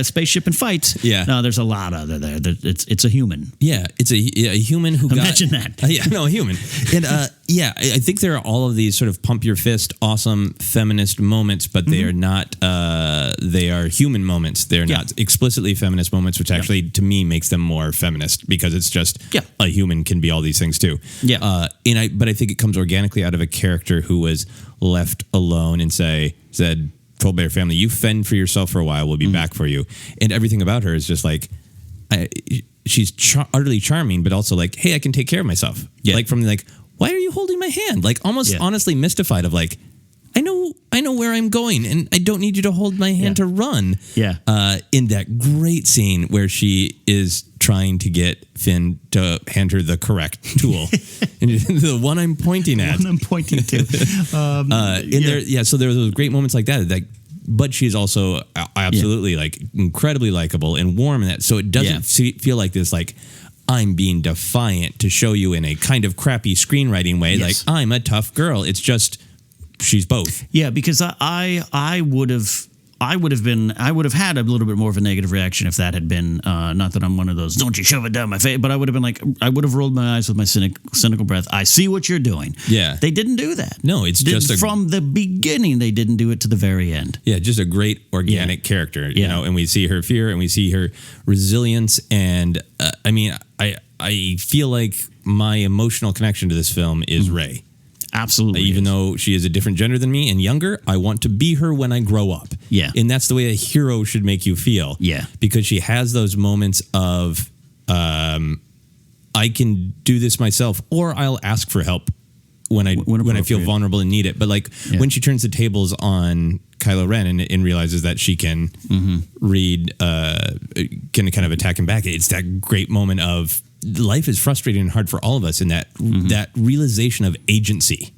spaceship and fights. Yeah. No, there's a lot other there. It's a human. Yeah, it's a human who Imagine that. Yeah, no, a human. And yeah, I think there are all of these sort of pump your fist, awesome feminist moments, but they are not. They are human moments. They're not explicitly feminist moments, which actually to me makes them more feminist because it's just a human can be all these things too. Yeah. But I think it comes organically out of a character who was left alone and said, "Told by your family, you fend for yourself for a while. We'll be back for you." And everything about her is just like, she's utterly charming, but also like, hey, I can take care of myself. Yeah. Like from like, why are you holding my hand? Like almost honestly mystified of like, I know where I'm going, and I don't need you to hold my hand to run. Yeah. In that great scene where she is trying to get Finn to hand her the correct tool, and the one I'm pointing at. The one I'm pointing to. So there are those great moments like that. Like, but she's also absolutely like incredibly likable and warm in that. So it doesn't feel like this like, I'm being defiant to show you in a kind of crappy screenwriting way. Yes. Like I'm a tough girl. It's just. She's both. Yeah, because I would have had a little bit more of a negative reaction if that had been not that I'm one of those don't you shove it down my face, but I would have been like I would have rolled my eyes with my cynical breath. I see what you're doing. Yeah, they didn't do that. No, it's just from the beginning. They didn't do it to the very end. Yeah, just a great organic character. You know, and we see her fear and we see her resilience. And I mean, I feel like my emotional connection to this film is Rey. Absolutely. Even though she is a different gender than me and younger, I want to be her when I grow up. Yeah. And that's the way a hero should make you feel. Yeah. Because she has those moments of, I can do this myself, or I'll ask for help when I feel vulnerable and need it. But like when she turns the tables on Kylo Ren and realizes that she can read, can kind of attack him back, it's that great moment of, life is frustrating and hard for all of us, and that realization of agency,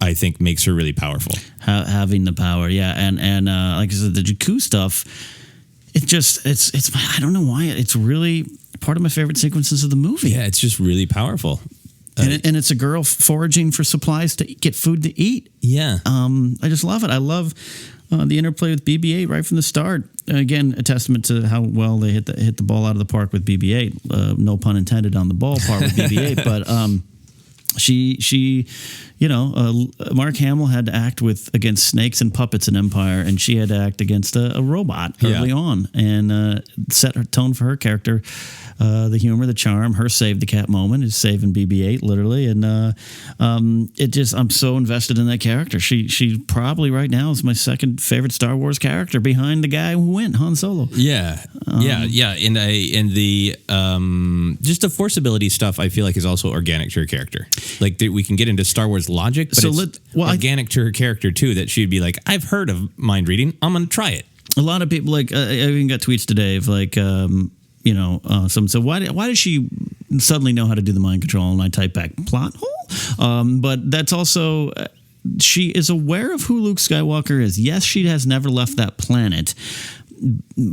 I think, makes her really powerful. Having the power, and like I said, the Jakku stuff, it's I don't know why it's really part of my favorite sequences of the movie. Yeah, it's just really powerful. And it's a girl foraging for supplies to get food to eat. Yeah, I just love it. I love the interplay with BB-8 right from the start. Again, a testament to how well they hit the ball out of the park with BB-8. No pun intended on the ball part with BB-8, but she, Mark Hamill had to act against snakes and puppets in Empire, and she had to act against a robot early on, and set her tone for her character. The humor, the charm, her save the cat moment is saving BB-8 literally, and I'm so invested in that character. She probably right now is my second favorite Star Wars character behind the guy who went, Han Solo. Yeah, and the just the force ability stuff I feel like is also organic to her character. Like we can get into Star Wars logic, but it's organic to her character too. That she'd be like, I've heard of mind reading, I'm going to try it. A lot of people like I even got tweets today of like. Someone said, why does she suddenly know how to do the mind control? And I type back, plot hole. But that's also, she is aware of who Luke Skywalker is. Yes, she has never left that planet.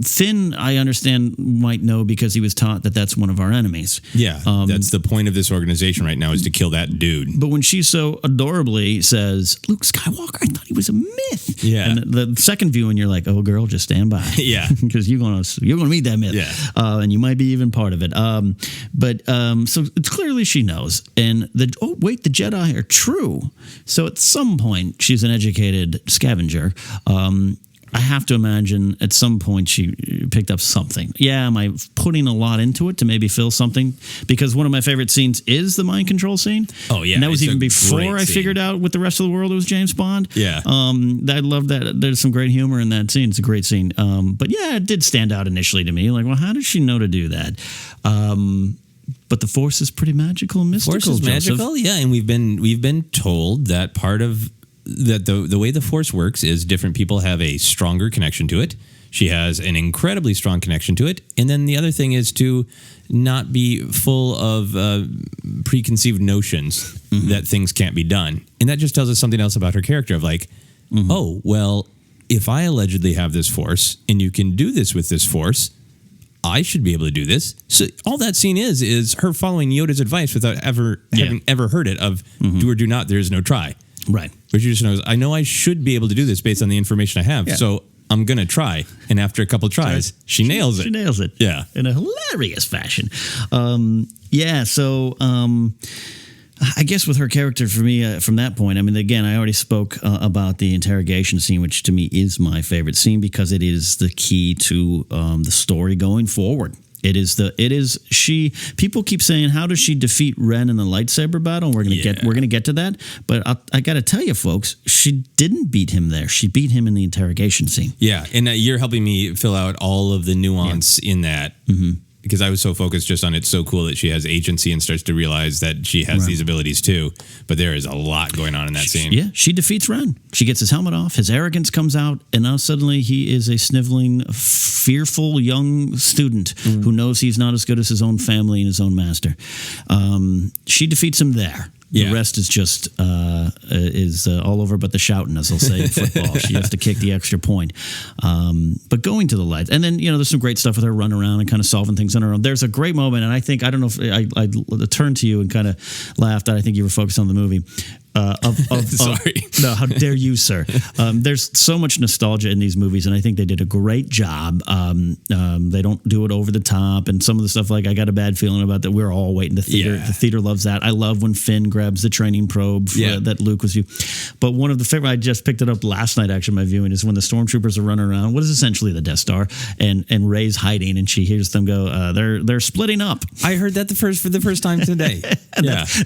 Finn, I understand, might know because he was taught that that's one of our enemies. Yeah, that's the point of this organization right now is to kill that dude. But when she so adorably says, Luke Skywalker, I thought he was a myth. Yeah. And the second view, and you're like, oh, girl, just stand by. Yeah. Because you're gonna meet that myth. Yeah. And you might be even part of it. So it's clearly she knows. And the Jedi are true. So at some point, she's an educated scavenger. I have to imagine at some point she picked up something. Yeah, am I putting a lot into it to maybe fill something? Because one of my favorite scenes is the mind control scene. Oh, yeah. And that was even before I figured out with the rest of the world it was James Bond. Yeah. I love that. There's some great humor in that scene. It's a great scene. But yeah, it did stand out initially to me. Like, well, how does she know to do that? But the Force is pretty magical and mystical. Force is magical, yeah. And we've been told that part of that the way the Force works is different people have a stronger connection to it. She has an incredibly strong connection to it. And then the other thing is to not be full of preconceived notions that things can't be done. And that just tells us something else about her character of like, oh, well, if I allegedly have this Force and you can do this with this Force, I should be able to do this. So all that scene is her following Yoda's advice without having ever heard it of do or do not, there is no try. Right. Where she just knows, I know I should be able to do this based on the information I have. Yeah. So I'm going to try. And after a couple tries, she nails it. She nails it. Yeah. In a hilarious fashion. So I guess with her character, for me, from that point, I mean, again, I already spoke about the interrogation scene, which to me is my favorite scene because it is the key to the story going forward. People keep saying, how does she defeat Ren in the lightsaber battle? We're gonna get to that, but I got to tell you, folks, she didn't beat him there. She beat him in the interrogation scene. Yeah, and you're helping me fill out all of the nuance in that. Mm-hmm. Because I was so focused just on it's so cool that she has agency and starts to realize that she has these abilities too. But there is a lot going on in that scene. Yeah, she defeats Ren. She gets his helmet off. His arrogance comes out. And now suddenly he is a sniveling, fearful young student who knows he's not as good as his own family and his own master. She defeats him there. The rest is just all over but the shouting, as they'll say in football. She has to kick the extra point. But going to the lights. And then, there's some great stuff with her running around and kind of solving things on her own. There's a great moment, and I don't know if I turned to you and kind of laughed. I think you were focused on the movie. Sorry. No, how dare you, sir? There's so much nostalgia in these movies, and I think they did a great job. They don't do it over the top, and some of the stuff, like I got a bad feeling about that. We're all waiting. The theater, The theater loves that. I love when Finn grabs the training probe that Luke was using. But one of the favorite, I just picked it up last night. Actually, my viewing is when the stormtroopers are running around. What is essentially the Death Star, and Rey's hiding, and she hears them go. They're splitting up. I heard that for the first time today.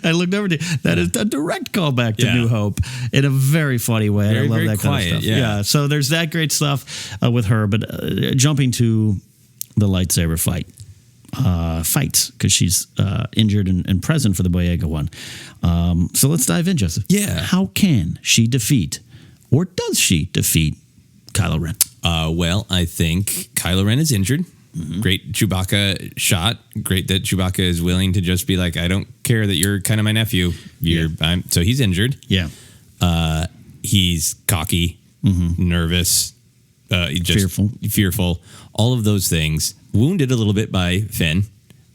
I looked over to that is a direct callback to New Hope in a very funny way. Very, I love very that quiet, kind of stuff. Yeah. So there's that great stuff with her, but jumping to the lightsaber fights because she's injured and present for the Boyega one. So let's dive in, Joseph. Yeah. How can she defeat, or does she defeat Kylo Ren? Well, I think Kylo Ren is injured. Mm-hmm. Great Chewbacca shot. Great that Chewbacca is willing to just be like, I don't care that you're kind of my nephew. So he's injured. Yeah. He's cocky, nervous, fearful. All of those things. Wounded a little bit by Finn.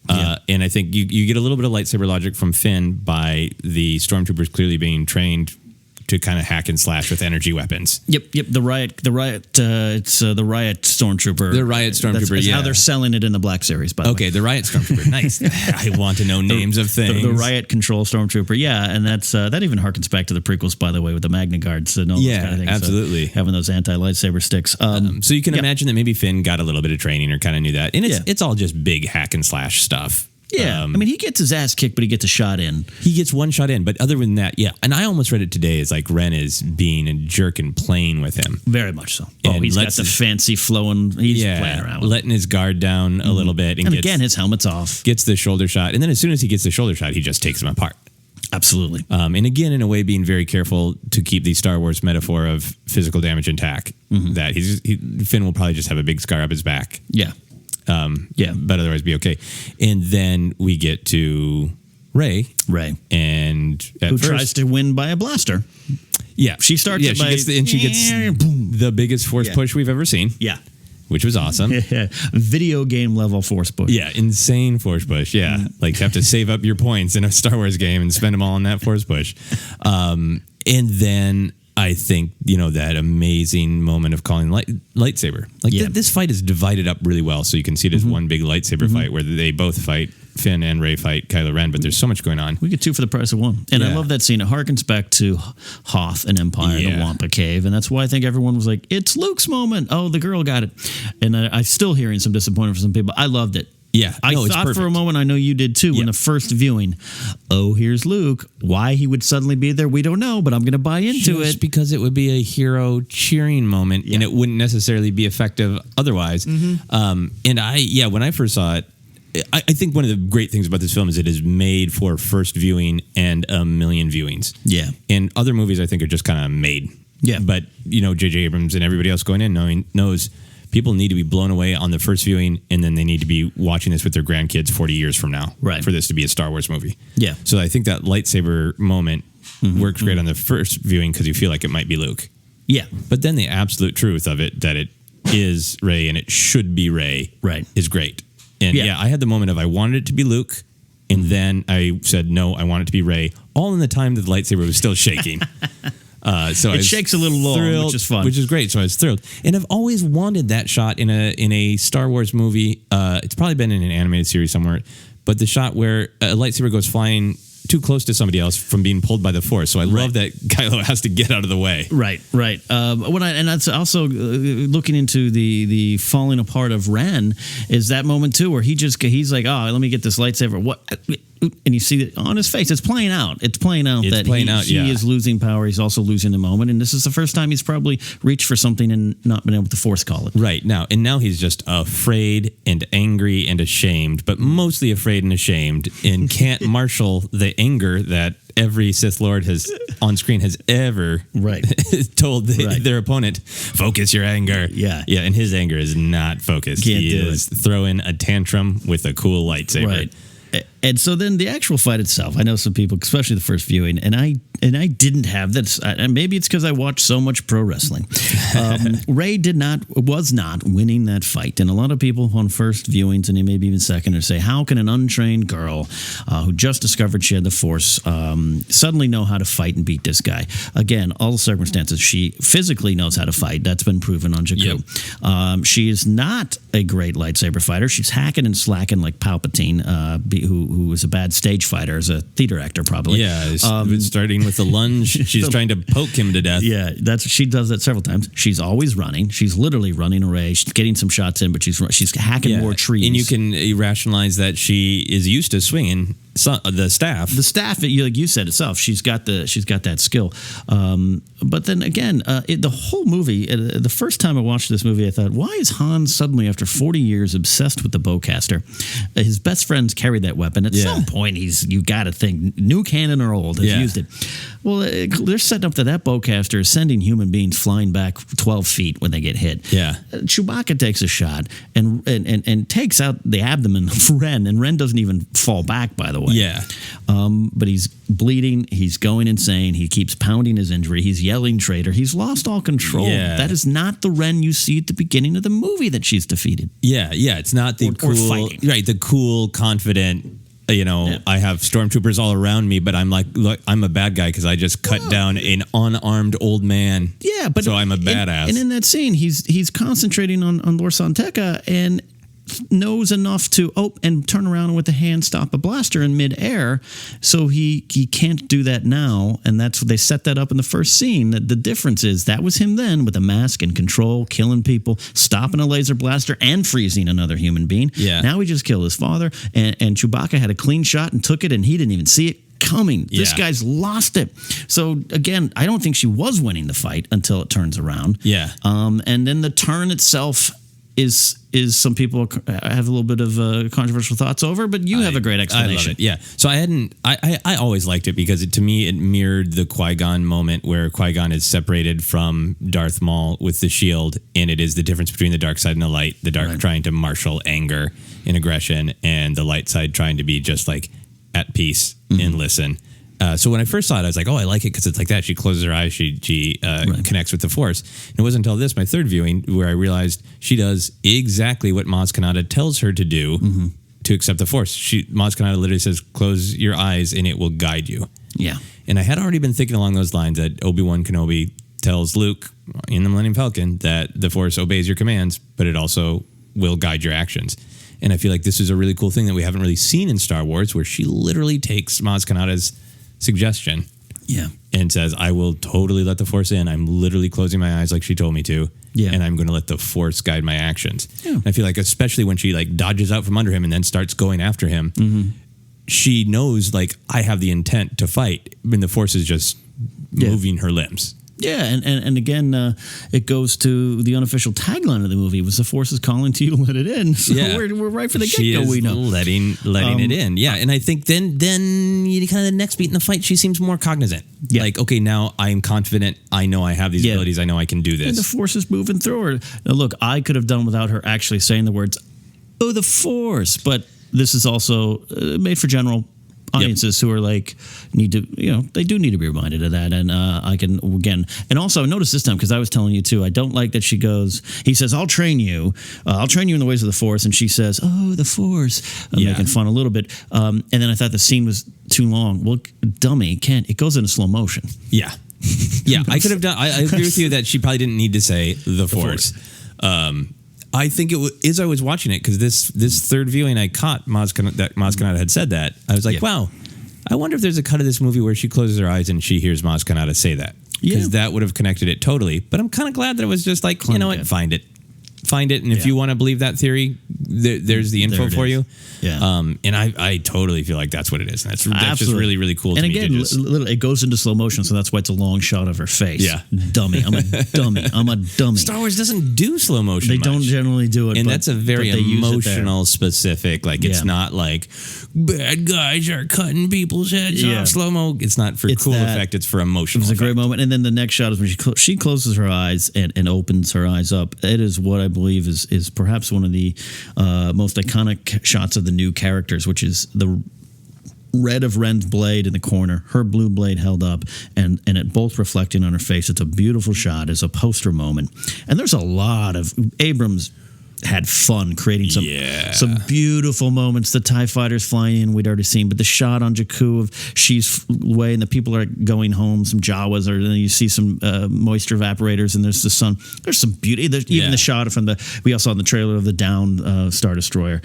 And I think you get a little bit of lightsaber logic from Finn by the stormtroopers clearly being trained to kind of hack and slash with energy weapons. Yep. The riot. It's the riot stormtrooper. The riot stormtrooper. That's how they're selling it in the Black Series. By the way, the riot stormtrooper. Nice. I want to know names of things. The riot control stormtrooper. Yeah, and that's that even harkens back to the prequels, by the way, with the Magna Guards and all those kind of things. Absolutely. So having those anti-lightsaber sticks. So you can imagine that maybe Finn got a little bit of training or kind of knew that, and it's all just big hack and slash stuff. Yeah, I mean, he gets his ass kicked, but he gets a shot in. He gets one shot in, but other than that, and I almost read it today as like Ren is being a jerk and playing with him. Very much so. He's got the fancy flowing, he's playing around with letting his guard down a little bit. And again, his helmet's off. Gets the shoulder shot, and then as soon as he gets the shoulder shot, he just takes him apart. Absolutely. And again, in a way, being very careful to keep the Star Wars metaphor of physical damage intact, that Finn will probably just have a big scar up his back. Yeah. But otherwise be okay. And then we get to Rey, and who tries to win by a blaster. Yeah, she starts. She gets the biggest force push we've ever seen. Yeah, which was awesome. Video game level force push. Yeah, insane force push. Yeah, like have to save up your points in a Star Wars game and spend them all on that force push. And then I think, that amazing moment of calling lightsaber. Like this fight is divided up really well. So you can see it as one big lightsaber fight where they both fight. Finn and Rey fight Kylo Ren, but there's so much going on. We get two for the price of one. And I love that scene. It harkens back to Hoth and Empire, the Wampa Cave. And that's why I think everyone was like, it's Luke's moment. Oh, the girl got it. And I'm still hearing some disappointment from some people. I loved it. Yeah, I thought for a moment, I know you did too, when the first viewing, here's Luke. Why he would suddenly be there, we don't know, but I'm going to buy into it. Because it would be a hero cheering moment, and it wouldn't necessarily be effective otherwise. And when I first saw it, I think one of the great things about this film is it is made for first viewing and a million viewings. Yeah. And other movies, I think, are just kind of made. Yeah. But, J.J. Abrams and everybody else going in knows people need to be blown away on the first viewing, and then they need to be watching this with their grandkids 40 years from now for this to be a Star Wars movie. Yeah. So I think that lightsaber moment works great on the first viewing because you feel like it might be Luke. Yeah. But then the absolute truth of it, that it is Rey and it should be Rey, is great. And I had the moment of I wanted it to be Luke, and then I said, no, I want it to be Rey. all in the time that the lightsaber was still shaking. So It shakes a little long, thrilled, which is fun. which is great. So I was thrilled, and I've always wanted that shot in a Star Wars movie. It's probably been in an animated series somewhere, but the shot where a lightsaber goes flying too close to somebody else from being pulled by the Force. So I love that Kylo has to get out of the way. Right. And that's also looking into the falling apart of Ren is that moment too, where he's like, oh, let me get this lightsaber. What? And you see it on his face. It's playing out. He is losing power. He's also losing the moment. And this is the first time he's probably reached for something and not been able to force call it. Right. Now he's just afraid and angry and ashamed, but mostly afraid and ashamed, and can't marshal the anger that every Sith Lord has on screen has ever told their opponent, focus your anger. Yeah. And his anger is not focused. He is throwing a tantrum with a cool lightsaber. Right. And so then the actual fight itself, I know some people, especially the first viewing, and I didn't have this. And maybe it's because I watched so much pro wrestling. Rey was not winning that fight, and a lot of people on first viewings, and maybe even second, say, "How can an untrained girl who just discovered she had the Force suddenly know how to fight and beat this guy?" Again, all the circumstances. She physically knows how to fight. That's been proven on Jakku. She is not a great lightsaber fighter. She's hacking and slacking like Palpatine, who was a bad stage fighter as a theater actor, probably. Yeah, starting with the lunge, she's trying to poke him to death. Yeah, she does that several times. She's always running. She's literally running away. She's getting some shots in, but she's hacking more trees. And you can rationalize that she is used to swinging the staff. The staff, like you said itself, she's got that skill. But then again, the whole movie, the first time I watched this movie, I thought, why is Han suddenly, after 40 years, obsessed with the bowcaster? His best friends carried that weapon. At some point, you got to think, new canon or old, has used it. Well, they're setting up that bowcaster is sending human beings flying back 12 feet when they get hit. Yeah. Chewbacca takes a shot and takes out the abdomen of Ren, and Ren doesn't even fall back, by the way. Yeah. But he's bleeding. He's going insane. He keeps pounding his injury. He's yelling traitor. He's lost all control. Yeah. That is not the Ren you see at the beginning of the movie that she's defeated. Yeah. It's not the the cool, confident, I have stormtroopers all around me, but I'm like, look, I'm a bad guy because I just cut down an unarmed old man. Yeah, but so I'm a badass. And in that scene, he's concentrating on Lor San Tekka and knows enough to and turn around with the hand stop a blaster in midair. So he can't do that now, and that's what they set that up in the first scene. The difference is that was him then with a mask and control, killing people, stopping a laser blaster, and freezing another human being. Yeah. Now he just killed his father, and Chewbacca had a clean shot and took it, and he didn't even see it coming. This guy's lost it. So again, I don't think she was winning the fight until it turns around. Yeah. And then the turn itself is some people have a little bit of controversial thoughts over, but you have a great explanation. I love it. Yeah. So I always liked it because to me it mirrored the Qui-Gon moment where Qui-Gon is separated from Darth Maul with the shield, and it is the difference between the dark side and the light. The dark trying to marshal anger and aggression, and the light side trying to be just like at peace and listen. So when I first saw it, I was like, oh, I like it because it's like that. She closes her eyes. She connects with the Force. And it wasn't until my third viewing, where I realized she does exactly what Maz Kanata tells her to do to accept the Force. Maz Kanata literally says, close your eyes and it will guide you. Yeah. And I had already been thinking along those lines that Obi-Wan Kenobi tells Luke in the Millennium Falcon that the Force obeys your commands, but it also will guide your actions. And I feel like this is a really cool thing that we haven't really seen in Star Wars, where she literally takes Maz Kanata's suggestion and says, I will totally let the Force in. I'm literally closing my eyes like she told me to, and I'm going to let the Force guide my actions. And I feel like especially when she dodges out from under him and then starts going after him, she knows I have the intent to fight, and the Force is just moving her limbs. Yeah, and again, it goes to the unofficial tagline of the movie was "The Force is calling to you to let it in." So we're right for the get-go. We know letting it in. Yeah, and I think then you kind of the next beat in the fight, she seems more cognizant. Yeah. Like, okay, now I'm confident. I know I have these abilities. I know I can do this. And the Force is moving through her. Now, look, I could have done without her actually saying the words, "Oh, the Force," but this is also made for general audiences who are need to, they do need to be reminded of that. And I can, again, and also I noticed this time, because I was telling you too, I don't like that he says, I'll train you in the ways of the Force. And she says, oh, the Force, making fun a little bit. And then I thought the scene was too long. Well, dummy, can't. It goes into slow motion. Yeah. Yeah, I could have done. I agree with you that she probably didn't need to say the Force. I think as I was watching it, because this third viewing, I caught Maz Kanata had said that. I was like, wow, I wonder if there's a cut of this movie where she closes her eyes and she hears Maz Kanata say that. Because that would have connected it totally. But I'm kind of glad that it was just like, you know what, find it. And if you want to believe that theory, there's the info for you. Yeah. And I totally feel like that's what it is. And that's just really, really cool to me. And again, it goes into slow motion, so that's why it's a long shot of her face. Yeah. Dummy. I'm a dummy. Star Wars doesn't do slow motion They don't generally do it. And that's a very emotional specific. Like, it's not like bad guys are cutting people's heads off slow-mo. It's not for cool effect. It's for emotional It was a great effect. moment. And then the next shot is when she closes her eyes and opens her eyes up. It is what I believe is perhaps one of the most iconic shots of the new characters, which is the red of Ren's blade in the corner, her blue blade held up, and it both reflecting on her face. It's a beautiful shot. It's a poster moment. And there's a lot of Abrams had fun creating some beautiful moments. The TIE fighters flying in, we'd already seen, but the shot on Jakku of she's away and the people are going home, some Jawas, and then you see some moisture evaporators, and there's the sun. There's some beauty. There's even the shot from we also saw in the trailer of the down Star Destroyer.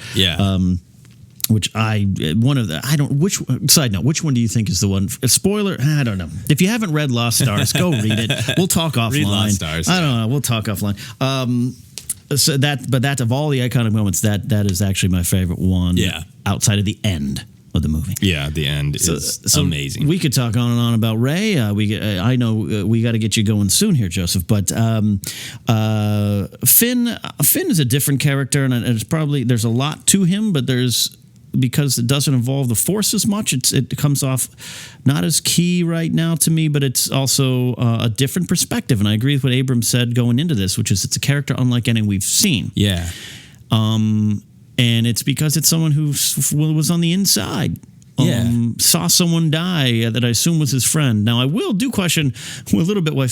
Which which side note, which one do you think is the one? Spoiler, I don't know. If you haven't read Lost Stars, go read it. We'll talk offline. Read Lost Stars. I don't know. We'll talk offline. So that of all the iconic moments, that is actually my favorite one. Yeah. Outside of the end of the movie. Yeah, the end is amazing. We could talk on and on about Rey. I know we got to get you going soon here, Joseph. But Finn is a different character, and it's probably there's a lot to him, but because it doesn't involve the Force as much, it comes off not as key right now to me, but it's also a different perspective. And I agree with what Abrams said going into this, which is it's a character unlike any we've seen. Yeah. And it's because it's someone who was on the inside. Saw someone die that I assume was his friend. Now, I do question a little bit why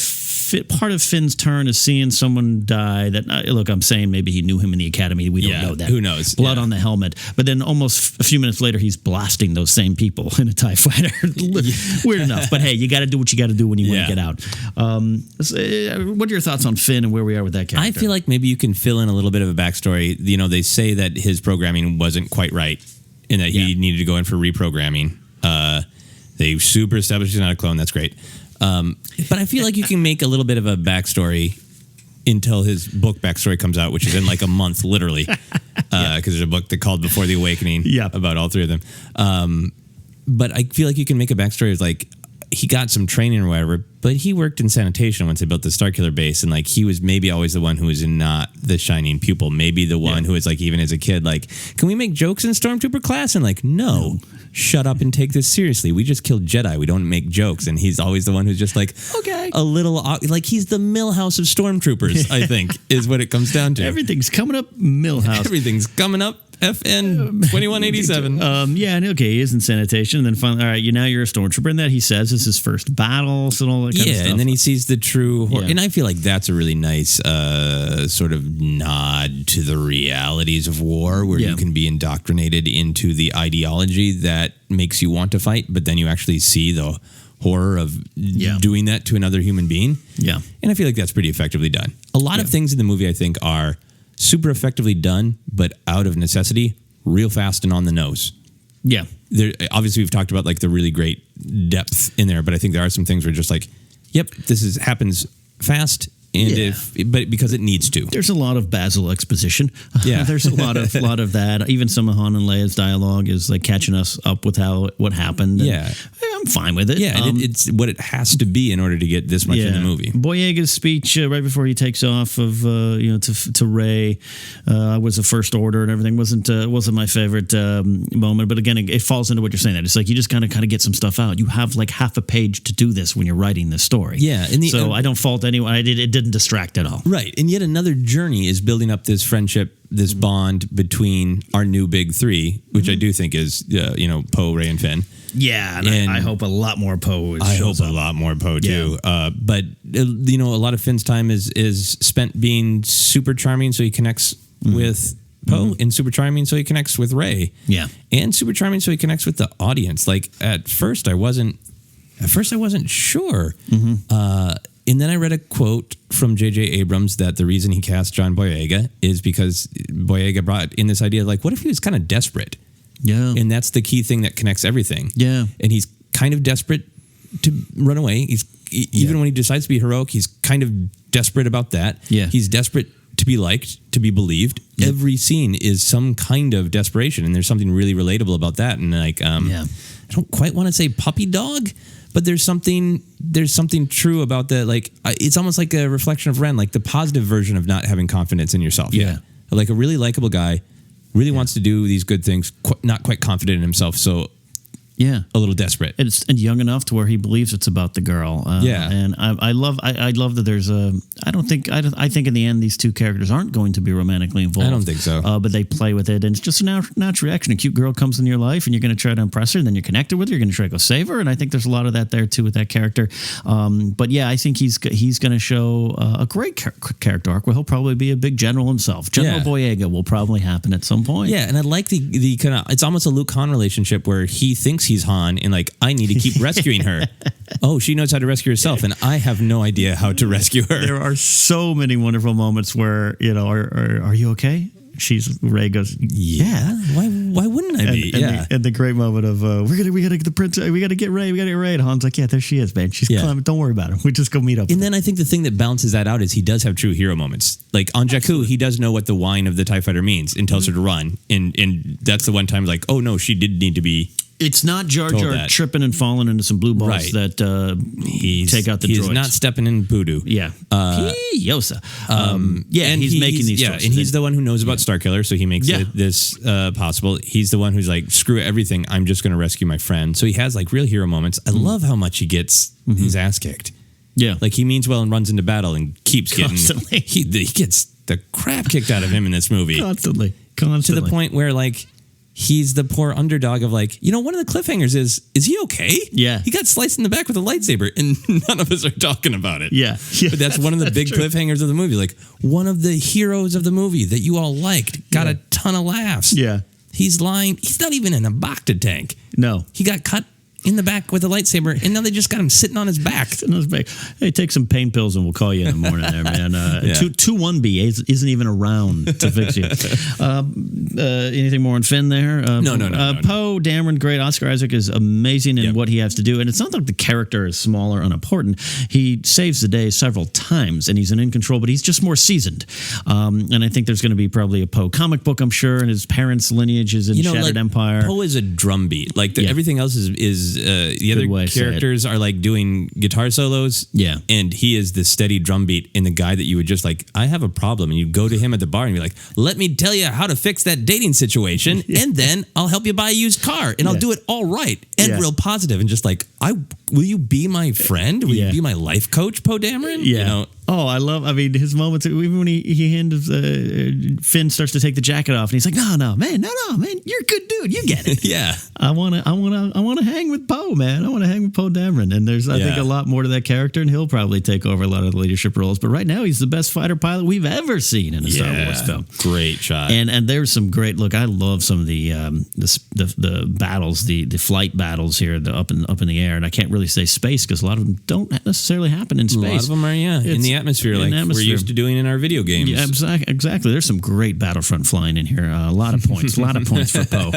part of Finn's turn is seeing someone die. Look, I'm saying maybe he knew him in the academy. We don't know that. Who knows? Blood on the helmet. But then almost a few minutes later, he's blasting those same people in a TIE fighter. Weird enough. But hey, you got to do what you got to do when you want to get out. What are your thoughts on Finn and where we are with that character? I feel like maybe you can fill in a little bit of a backstory. You know, they say that his programming wasn't quite right, and that he needed to go in for reprogramming. They super established he's not a clone. That's great. But I feel like you can make a little bit of a backstory until his book backstory comes out, which is in like a month, literally. Because there's a book called Before the Awakening about all three of them. But I feel like you can make a backstory of like, he got some training or whatever, but he worked in sanitation once they built the Starkiller base, and like he was maybe always the one who was not the shining pupil, maybe the one who was like, even as a kid, like, can we make jokes in Stormtrooper class? And like, no, shut up and take this seriously. We just killed Jedi. We don't make jokes. And he's always the one who's just like, okay, a little like he's the Millhouse of Stormtroopers, I think, is what it comes down to. Everything's coming up, Millhouse. Everything's coming up. FN 2187. He is in sanitation, and then finally, all right, now you're a stormtrooper, and that he says is his first battles and all that kind of stuff. And then he sees the true horror. And I feel like that's a really nice sort of nod to the realities of war, where you can be indoctrinated into the ideology that makes you want to fight, but then you actually see the horror of doing that to another human being. Yeah. And I feel like that's pretty effectively done. A lot of things in the movie, I think, are super effectively done, but out of necessity, real fast and on the nose. Yeah. Obviously, we've talked about like the really great depth in there, but I think there are some things where just like, yep, happens fast. And but because it needs to. There's a lot of Basil exposition. Yeah. There's a lot of that. Even some of Han and Leia's dialogue is like catching us up with what happened. And I'm fine with it. Yeah, it's what it has to be in order to get this much in the movie. Boyega's speech right before he takes off of to Rey was the First Order and everything wasn't my favorite moment. But again, it falls into what you're saying. That it's like you just kind of get some stuff out. You have like half a page to do this when you're writing this story. Yeah, so I don't fault anyone. It didn't distract at all. Right, and yet another journey is building up this friendship, this bond between our new big three, which I do think is Poe, Rey, and Finn. Yeah, and I hope a lot more Poe. I hope a lot more Poe too. But a lot of Finn's time is spent being super charming, so he connects with Poe, and super charming so he connects with Rey. Yeah. And super charming so he connects with the audience. Like at first I wasn't sure. And then I read a quote from J.J. Abrams that the reason he cast John Boyega is because Boyega brought in this idea, like, what if he was kind of desperate? Yeah. And that's the key thing that connects everything. Yeah. And he's kind of desperate to run away. Even when he decides to be heroic, he's kind of desperate about that. Yeah. He's desperate to be liked, to be believed. Yep. Every scene is some kind of desperation, and there's something really relatable about that. And like, I don't quite want to say puppy dog, but there's something true about that. Like, it's almost like a reflection of Ren, like the positive version of not having confidence in yourself. Yeah. Like a really likable guy, really wants to do these good things, not quite confident in himself. So Yeah, a little desperate, and young enough to where he believes it's about the girl. And I love that there's a. I think in the end these two characters aren't going to be romantically involved. I don't think so. But they play with it, and it's just a natural reaction. A cute girl comes into your life, and you're going to try to impress her, and then you're connected with her. You're going to try to go save her, and I think there's a lot of that there too with that character. But yeah, I think he's going to show a great character arc where he'll probably be a big general himself. General Boyega will probably happen at some point. Yeah, and I like the kind of, it's almost a Luke Han relationship where he thinks he's Han and like, I need to keep rescuing her. Oh, she knows how to rescue herself, and I have no idea how to rescue her. There are so many wonderful moments where, are you okay? Ray goes, yeah. Why wouldn't I be? And the great moment of we gotta get the prince, we gotta get Ray. And Han's like, yeah, there she is, man. She's climbing. Don't worry about it. We just go meet up. And then I think the thing that balances that out is he does have true hero moments. Like on Jakku, he does know what the whine of the TIE fighter means and tells her to run. And that's the one time like, oh no, she did need to be. It's not Jar Jar tripping and falling into some blue balls that take out the droids. He's not stepping in voodoo. Yeah. Yosa. And he's making these choices. And he's the one who knows about Starkiller, so he makes this possible. He's the one who's like, screw everything, I'm just going to rescue my friend. So he has like real hero moments. I love how much he gets his ass kicked. Yeah. Like he means well and runs into battle and keeps Constantly. getting... He gets the crap kicked out of him in this movie. Constantly. To the point where like... He's the poor underdog of like, one of the cliffhangers is he okay? Yeah. He got sliced in the back with a lightsaber and none of us are talking about it. Yeah. But that's one of the big cliffhangers of the movie. Like one of the heroes of the movie that you all liked got a ton of laughs. Yeah. He's lying. He's not even in a Bacta tank. No. He got cut in the back with a lightsaber, and now they just got him sitting on his back. Hey, take some pain pills, and we'll call you in the morning there, man. 2-1B isn't even around to fix you. Anything more on Finn there? No. Poe Dameron, great. Oscar Isaac is amazing in what he has to do, and it's not like the character is small or unimportant. He saves the day several times, and he's in control, but he's just more seasoned. And I think there's going to be probably a Poe comic book, I'm sure, and his parents' lineage is in Shattered Empire. Poe is a drumbeat. Like everything else is the other characters are like doing guitar solos. Yeah. And he is the steady drum beat in the guy that you would just like, I have a problem. And you go to him at the bar and be like, let me tell you how to fix that dating situation. And then I'll help you buy a used car and I'll do it all right. And real positive. And just like, will you be my friend? Will you be my life coach, Poe Dameron? Yeah. His moments, even when he hands, Finn starts to take the jacket off and he's like, no, man, you're a good dude. You get it. Yeah. I want to hang with Poe, man. I want to hang with Poe Dameron. And there's, I think, a lot more to that character, and he'll probably take over a lot of the leadership roles. But right now, he's the best fighter pilot we've ever seen in a Star Wars film. Great shot. And there's some great look. I love some of the battles, the flight battles here, up in the air. And I can't really say space because a lot of them don't necessarily happen in space. A lot of them are, in the atmosphere, like we're used to doing in our video games. Yeah, exactly. There's some great Battlefront flying in here. A lot of points for Poe.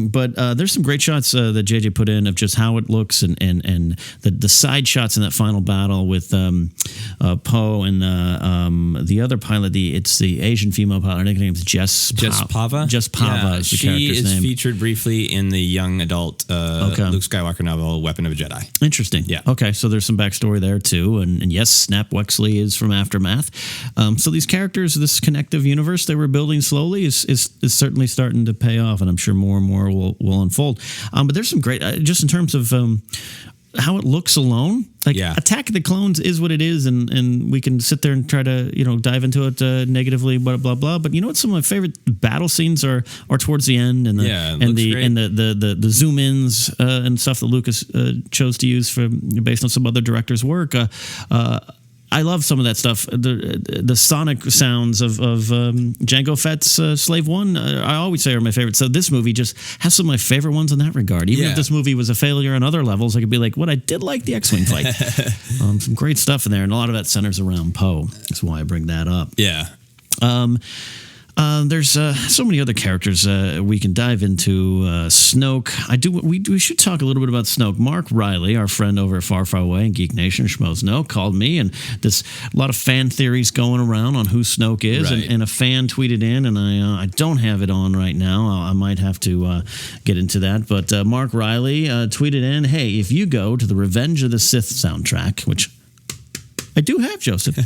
But there's some great shots that JJ put in of just how it looks and the side shots in that final battle with Poe and the other pilot. It's the Asian female pilot. I think her name's Jess Pava. Jess Pava is the character's name. She is featured briefly in the young adult Luke Skywalker novel, Weapon of a Jedi. Interesting. Yeah. Okay, so there's some backstory there too. And yes, Snap Wexley is from Aftermath. So these characters, this connective universe they were building slowly is certainly starting to pay off, and I'm sure more and more will unfold. But there's some great, just in terms of how it looks alone. Attack of the Clones is what it is, and we can sit there and try to dive into it negatively, blah blah blah. But you know what? Some of my favorite battle scenes are towards the end, and the zoom ins and stuff that Lucas chose to use based on some other director's work. I love some of that stuff. The sonic sounds of Jango Fett's Slave One, I always say are my favorite. So this movie just has some of my favorite ones in that regard. Even if this movie was a failure on other levels, I could be like, what I did like the X-Wing fight. Some great stuff in there, and a lot of that centers around Poe. That's why I bring that up. Yeah. There's so many other characters we can dive into. Snoke. We should talk a little bit about Snoke. Mark Riley, our friend over at Far Far Away and Geek Nation, Schmoes Know, called me, and there's a lot of fan theories going around on who Snoke is, Right. and a fan tweeted in, and I don't have it on right now. I might have to get into that, but Mark Riley tweeted in, "Hey, if you go to the Revenge of the Sith soundtrack," which I do have, Joseph.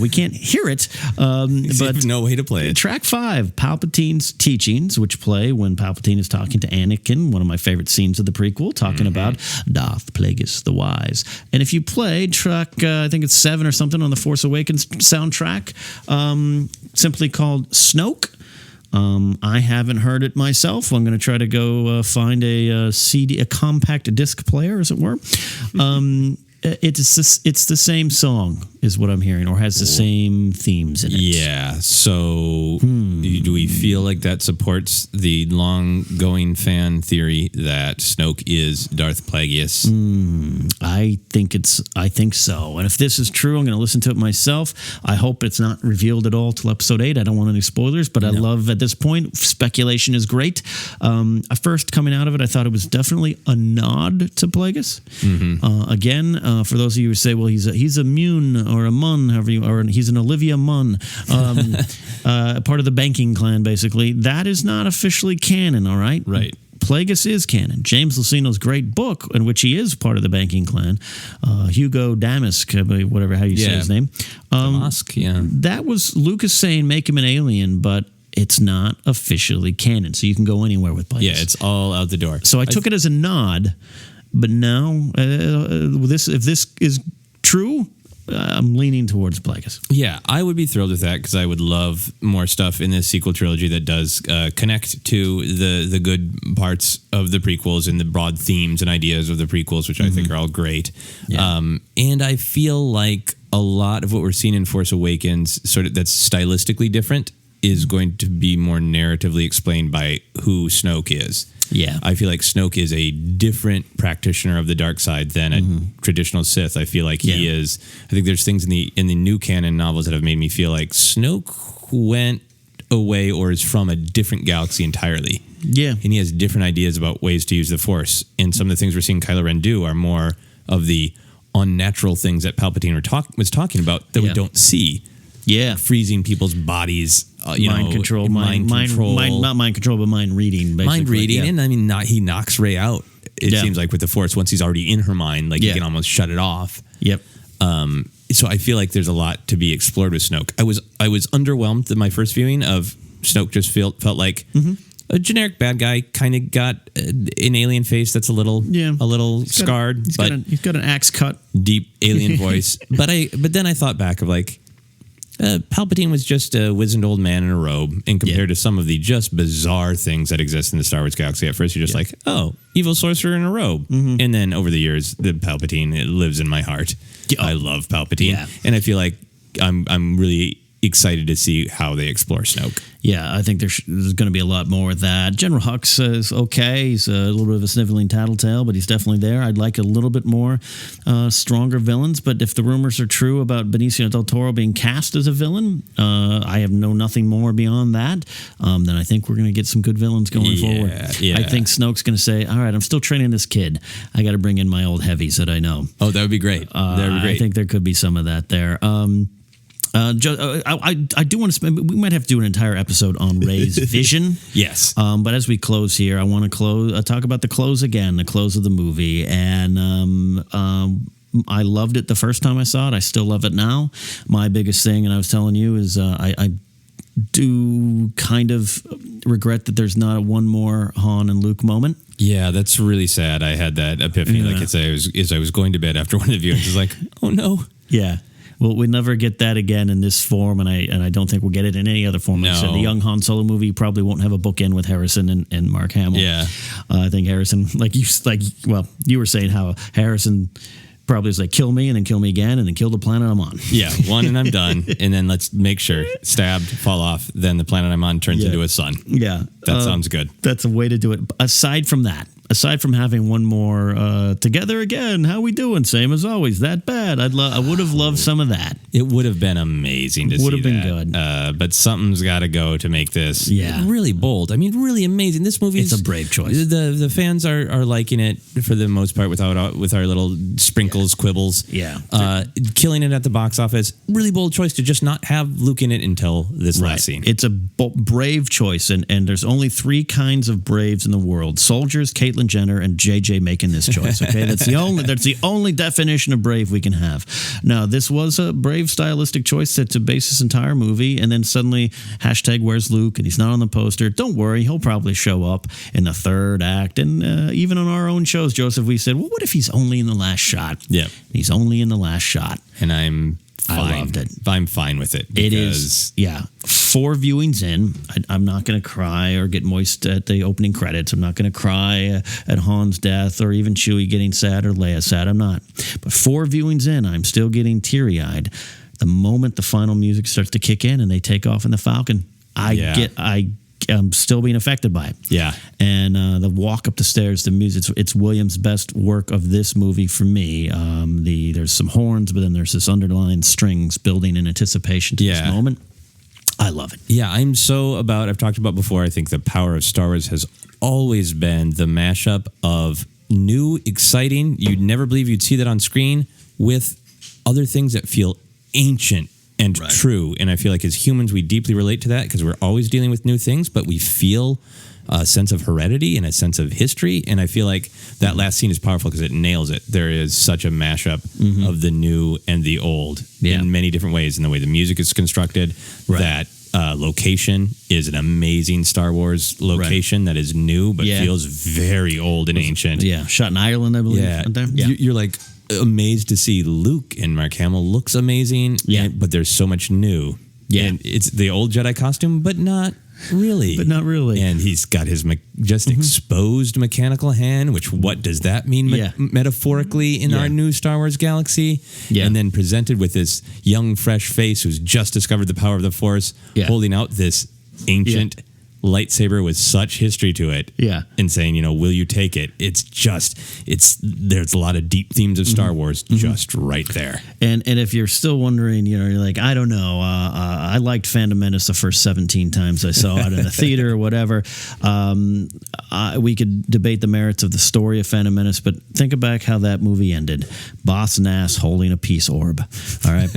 We can't hear it, but no way to play it. Track 5, Palpatine's teachings, which play when Palpatine is talking to Anakin, one of my favorite scenes of the prequel, talking about Darth Plagueis the Wise. And if you play track, I think it's 7 or something on the Force Awakens soundtrack, simply called Snoke. I haven't heard it myself. I'm going to try to go find a CD, a compact disc player, as it were. It's the same song, is what I'm hearing, or has the same themes in it. Yeah. So do we feel like that supports the long-going fan theory that Snoke is Darth Plagueis? I think so. And if this is true, I'm going to listen to it myself. I hope it's not revealed at all till episode 8. I don't want any spoilers, but I love at this point, speculation is great. At first, coming out of it, I thought it was definitely a nod to Plagueis. Again, for those of you who say, well, he's a Mun or a Mun, or he's an Olivia Munn, part of the banking clan, basically. That is not officially canon, all right? Right. Plagueis is canon. James Luceno's great book, in which he is part of the banking clan, Hugo Damask, whatever how you say his name. Damask, yeah. That was Lucas saying make him an alien, but it's not officially canon, so you can go anywhere with Plagueis. Yeah, it's all out the door. So I took it as a nod, but now if this is true, I'm leaning towards Plagueis. Yeah, I would be thrilled with that because I would love more stuff in this sequel trilogy that does connect to the good parts of the prequels and the broad themes and ideas of the prequels, which I think are all great. Yeah. And I feel like a lot of what we're seeing in Force Awakens, sort of that's stylistically different, is going to be more narratively explained by who Snoke is. Yeah. I feel like Snoke is a different practitioner of the dark side than a traditional Sith. I feel like he is. I think there's things in the new canon novels that have made me feel like Snoke went away or is from a different galaxy entirely. Yeah. And he has different ideas about ways to use the Force. And some of the things we're seeing Kylo Ren do are more of the unnatural things that Palpatine was talking about that we don't see. Yeah. Freezing people's bodies. Mind control, mind control. Not mind control, but mind reading, basically. Mind reading, and I mean, he knocks Rey out, it seems like, with the Force. Once he's already in her mind, like, he can almost shut it off. Yep. So I feel like there's a lot to be explored with Snoke. I was underwhelmed in my first viewing of Snoke. Just felt like a generic bad guy, kind of got an alien face that's a little scarred. He's got an axe cut. Deep alien voice. But then I thought back of like, Palpatine was just a wizened old man in a robe, and compared to some of the just bizarre things that exist in the Star Wars galaxy, at first you're just like, oh, evil sorcerer in a robe. And then over the years, the Palpatine, it lives in my heart. I love Palpatine. And I feel like I'm really excited to see how they explore Snoke. Yeah, I think there's going to be a lot more of that. General Hux is okay. He's a little bit of a sniveling tattletale, but he's definitely there. I'd like a little bit more stronger villains, but if the rumors are true about Benicio del Toro being cast as a villain, I have nothing more beyond that, then I think we're going to get some good villains going forward. Yeah. I think Snoke's going to say, all right, I'm still training this kid. I got to bring in my old heavies that I know. Oh, that would be great. That would be great. I think there could be some of that there. I do want to spend. We might have to do an entire episode on Rey's vision. Yes. But as we close here, I want to talk about the close again, the close of the movie, and I loved it the first time I saw it. I still love it now. My biggest thing, and I was telling you, is I do kind of regret that there's not one more Han and Luke moment. Yeah, that's really sad. I had that epiphany, like I say, as I was going to bed after one of the viewings. I was like, oh no. Yeah. Well, we never get that again in this form, and I don't think we'll get it in any other form. No. Like I said, the young Han Solo movie probably won't have a bookend with Harrison and Mark Hamill. Yeah. I think Harrison, you were saying how Harrison probably was like, kill me and then kill me again and then kill the planet I'm on. Yeah, one and I'm done. And then let's make sure stabbed, fall off. Then the planet I'm on turns into a sun. Yeah. That sounds good. That's a way to do it. Aside from having one more together again, how we doing? Same as always. That bad? I would have loved some of that. It would have been amazing to see. Would have been that. good. But something's got to go to make this really bold. I mean, really amazing. This movie It's a brave choice. The fans are liking it for the most part with our little sprinkles, quibbles. Yeah. Killing it at the box office. Really bold choice to just not have Luke in it until this last scene. It's a brave choice, and there's only 3 kinds of braves in the world: soldiers, Caitlyn Jenner, and JJ making this choice. Okay, that's the only definition of brave we can have. Now, this was a brave stylistic choice to base this entire movie, and then suddenly #where's Luke, and he's not on the poster. Don't worry, he'll probably show up in the 3rd act, and even on our own shows, Joseph, we said, well, what if he's only in the last shot? Yeah, he's only in the last shot, and I'm fine. I loved it. I'm fine with it. It is, 4 viewings in, I'm not going to cry or get moist at the opening credits. I'm not going to cry at Han's death or even Chewie getting sad or Leia sad. I'm not. But 4 viewings in, I'm still getting teary-eyed. The moment the final music starts to kick in and they take off in the Falcon, I'm still being affected by it. Yeah. And the walk up the stairs, the music, it's Williams' best work of this movie for me. There's some horns, but then there's this underlying strings building in anticipation to this moment. I love it. Yeah, I've talked about before, I think the power of Star Wars has always been the mashup of new, exciting, you'd never believe you'd see that on screen, with other things that feel ancient and true. And I feel like as humans, we deeply relate to that because we're always dealing with new things, but we feel a sense of heredity and a sense of history. And I feel like that last scene is powerful because it nails it. There is such a mashup of the new and the old in many different ways. In the way the music is constructed, that location is an amazing Star Wars location that is new, but feels very old and ancient. Yeah. Shot in Ireland, I believe. Yeah. You're like amazed to see Luke, and Mark Hamill looks amazing. Yeah. But there's so much new. Yeah. And it's the old Jedi costume, but not really. And he's got his just exposed mechanical hand, which what does that mean metaphorically in our new Star Wars galaxy? Yeah. And then presented with this young, fresh face who's just discovered the power of the Force, holding out this ancient lightsaber with such history to it. Yeah. And saying, will you take it? There's a lot of deep themes of Star Wars just right there. And if you're still wondering, you're like, I don't know, I liked Phantom Menace the first 17 times I saw it in the theater or whatever. We could debate the merits of the story of Phantom Menace, but think back how that movie ended. Boss Nass holding a peace orb. All right.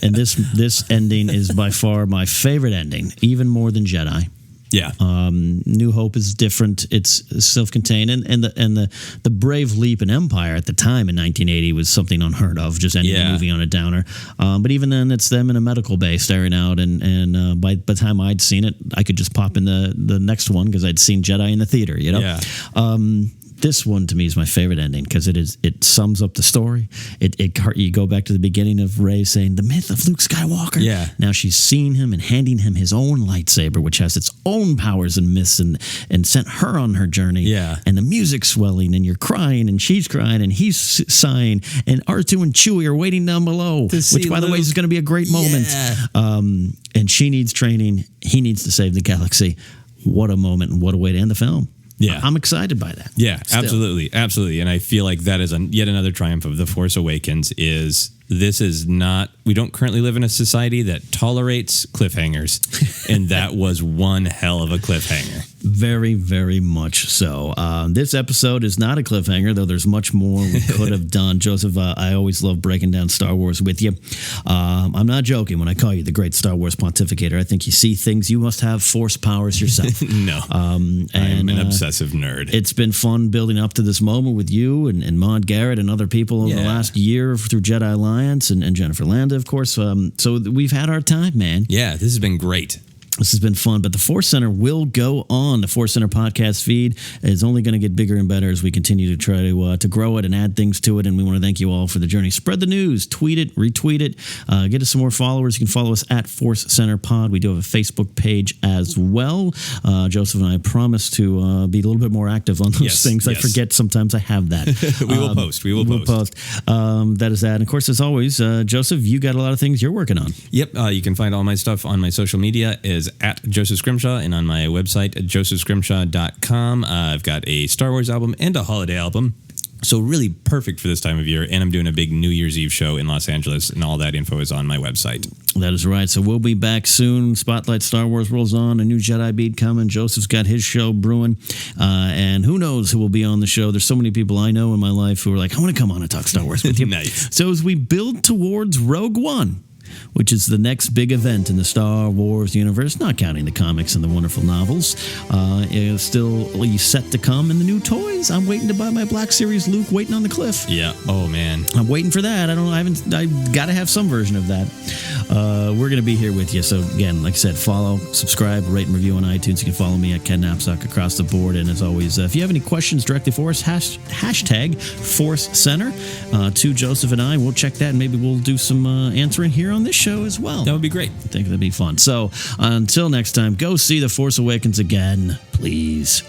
And this ending is by far my favorite ending, even more than Jedi. Yeah. New Hope is different. It's self-contained, and the brave leap in Empire at the time in 1980 was something unheard of. Just ending the movie on a downer. But even then, it's them in a medical bay staring out, and by the time I'd seen it, I could just pop in the next one because I'd seen Jedi in the theater. Yeah. This one to me is my favorite ending because it sums up the story. You go back to the beginning of Rey saying the myth of Luke Skywalker. Yeah. Now she's seeing him and handing him his own lightsaber, which has its own powers and myths, and sent her on her journey. Yeah. And the music's swelling, and you're crying, and she's crying, and he's sighing, and R2 and Chewie are waiting down below, which by the way is going to be a great moment. And she needs training. He needs to save the galaxy. What a moment, and what a way to end the film. Yeah, I'm excited by that. Yeah, absolutely. And I feel like that is yet another triumph of The Force Awakens we don't currently live in a society that tolerates cliffhangers. And that was one hell of a cliffhanger. Very, very much so. This episode is not a cliffhanger, though there's much more we could have done. Joseph, I always love breaking down Star Wars with you. I'm not joking when I call you the great Star Wars pontificator. I think you see things, you must have force powers yourself. No, I'm an obsessive nerd. It's been fun building up to this moment with you and Maude Garrett and other people over the last year through Jedi Alliance and Jennifer Landa, of course. So we've had our time, man. Yeah, this has been great. This has been fun, but the Force Center will go on. The Force Center podcast feed is only going to get bigger and better as we continue to try to grow it and add things to it. And we want to thank you all for the journey. Spread the news, tweet it, retweet it, get us some more followers. You can follow us at Force Center Pod. We do have a Facebook page as well. Joseph and I promise to be a little bit more active on those things. I forget sometimes I have that. We will post. We will post. That is that. And of course, as always, Joseph, you got a lot of things you're working on. Yep. You can find all my stuff on my social media is at Joseph Scrimshaw and on my website at josephscrimshaw.com. I've got a Star Wars album and a holiday album. So really perfect for this time of year. And I'm doing a big New Year's Eve show in Los Angeles, and all that info is on my website. That is right. So we'll be back soon. Spotlight Star Wars rolls on. A new Jedi beat coming. Joseph's got his show brewing. And who knows who will be on the show. There's so many people I know in my life who are like, I want to come on and talk Star Wars with you. Nice. So as we build towards Rogue One, which is the next big event in the Star Wars universe, not counting the comics and the wonderful novels. It's still set to come, and the new toys. I'm waiting to buy my Black Series Luke waiting on the cliff. Yeah. Oh, man. I'm waiting for that. I got to have some version of that. We're going to be here with you. So, again, like I said, follow, subscribe, rate, and review on iTunes. You can follow me at Ken Napzok across the board. And as always, if you have any questions directly for us, hashtag Force Center to Joseph and I. We'll check that, and maybe we'll do some answering here on this show as well. That would be great. I think that'd be fun. So until next time, go see The Force Awakens again, please.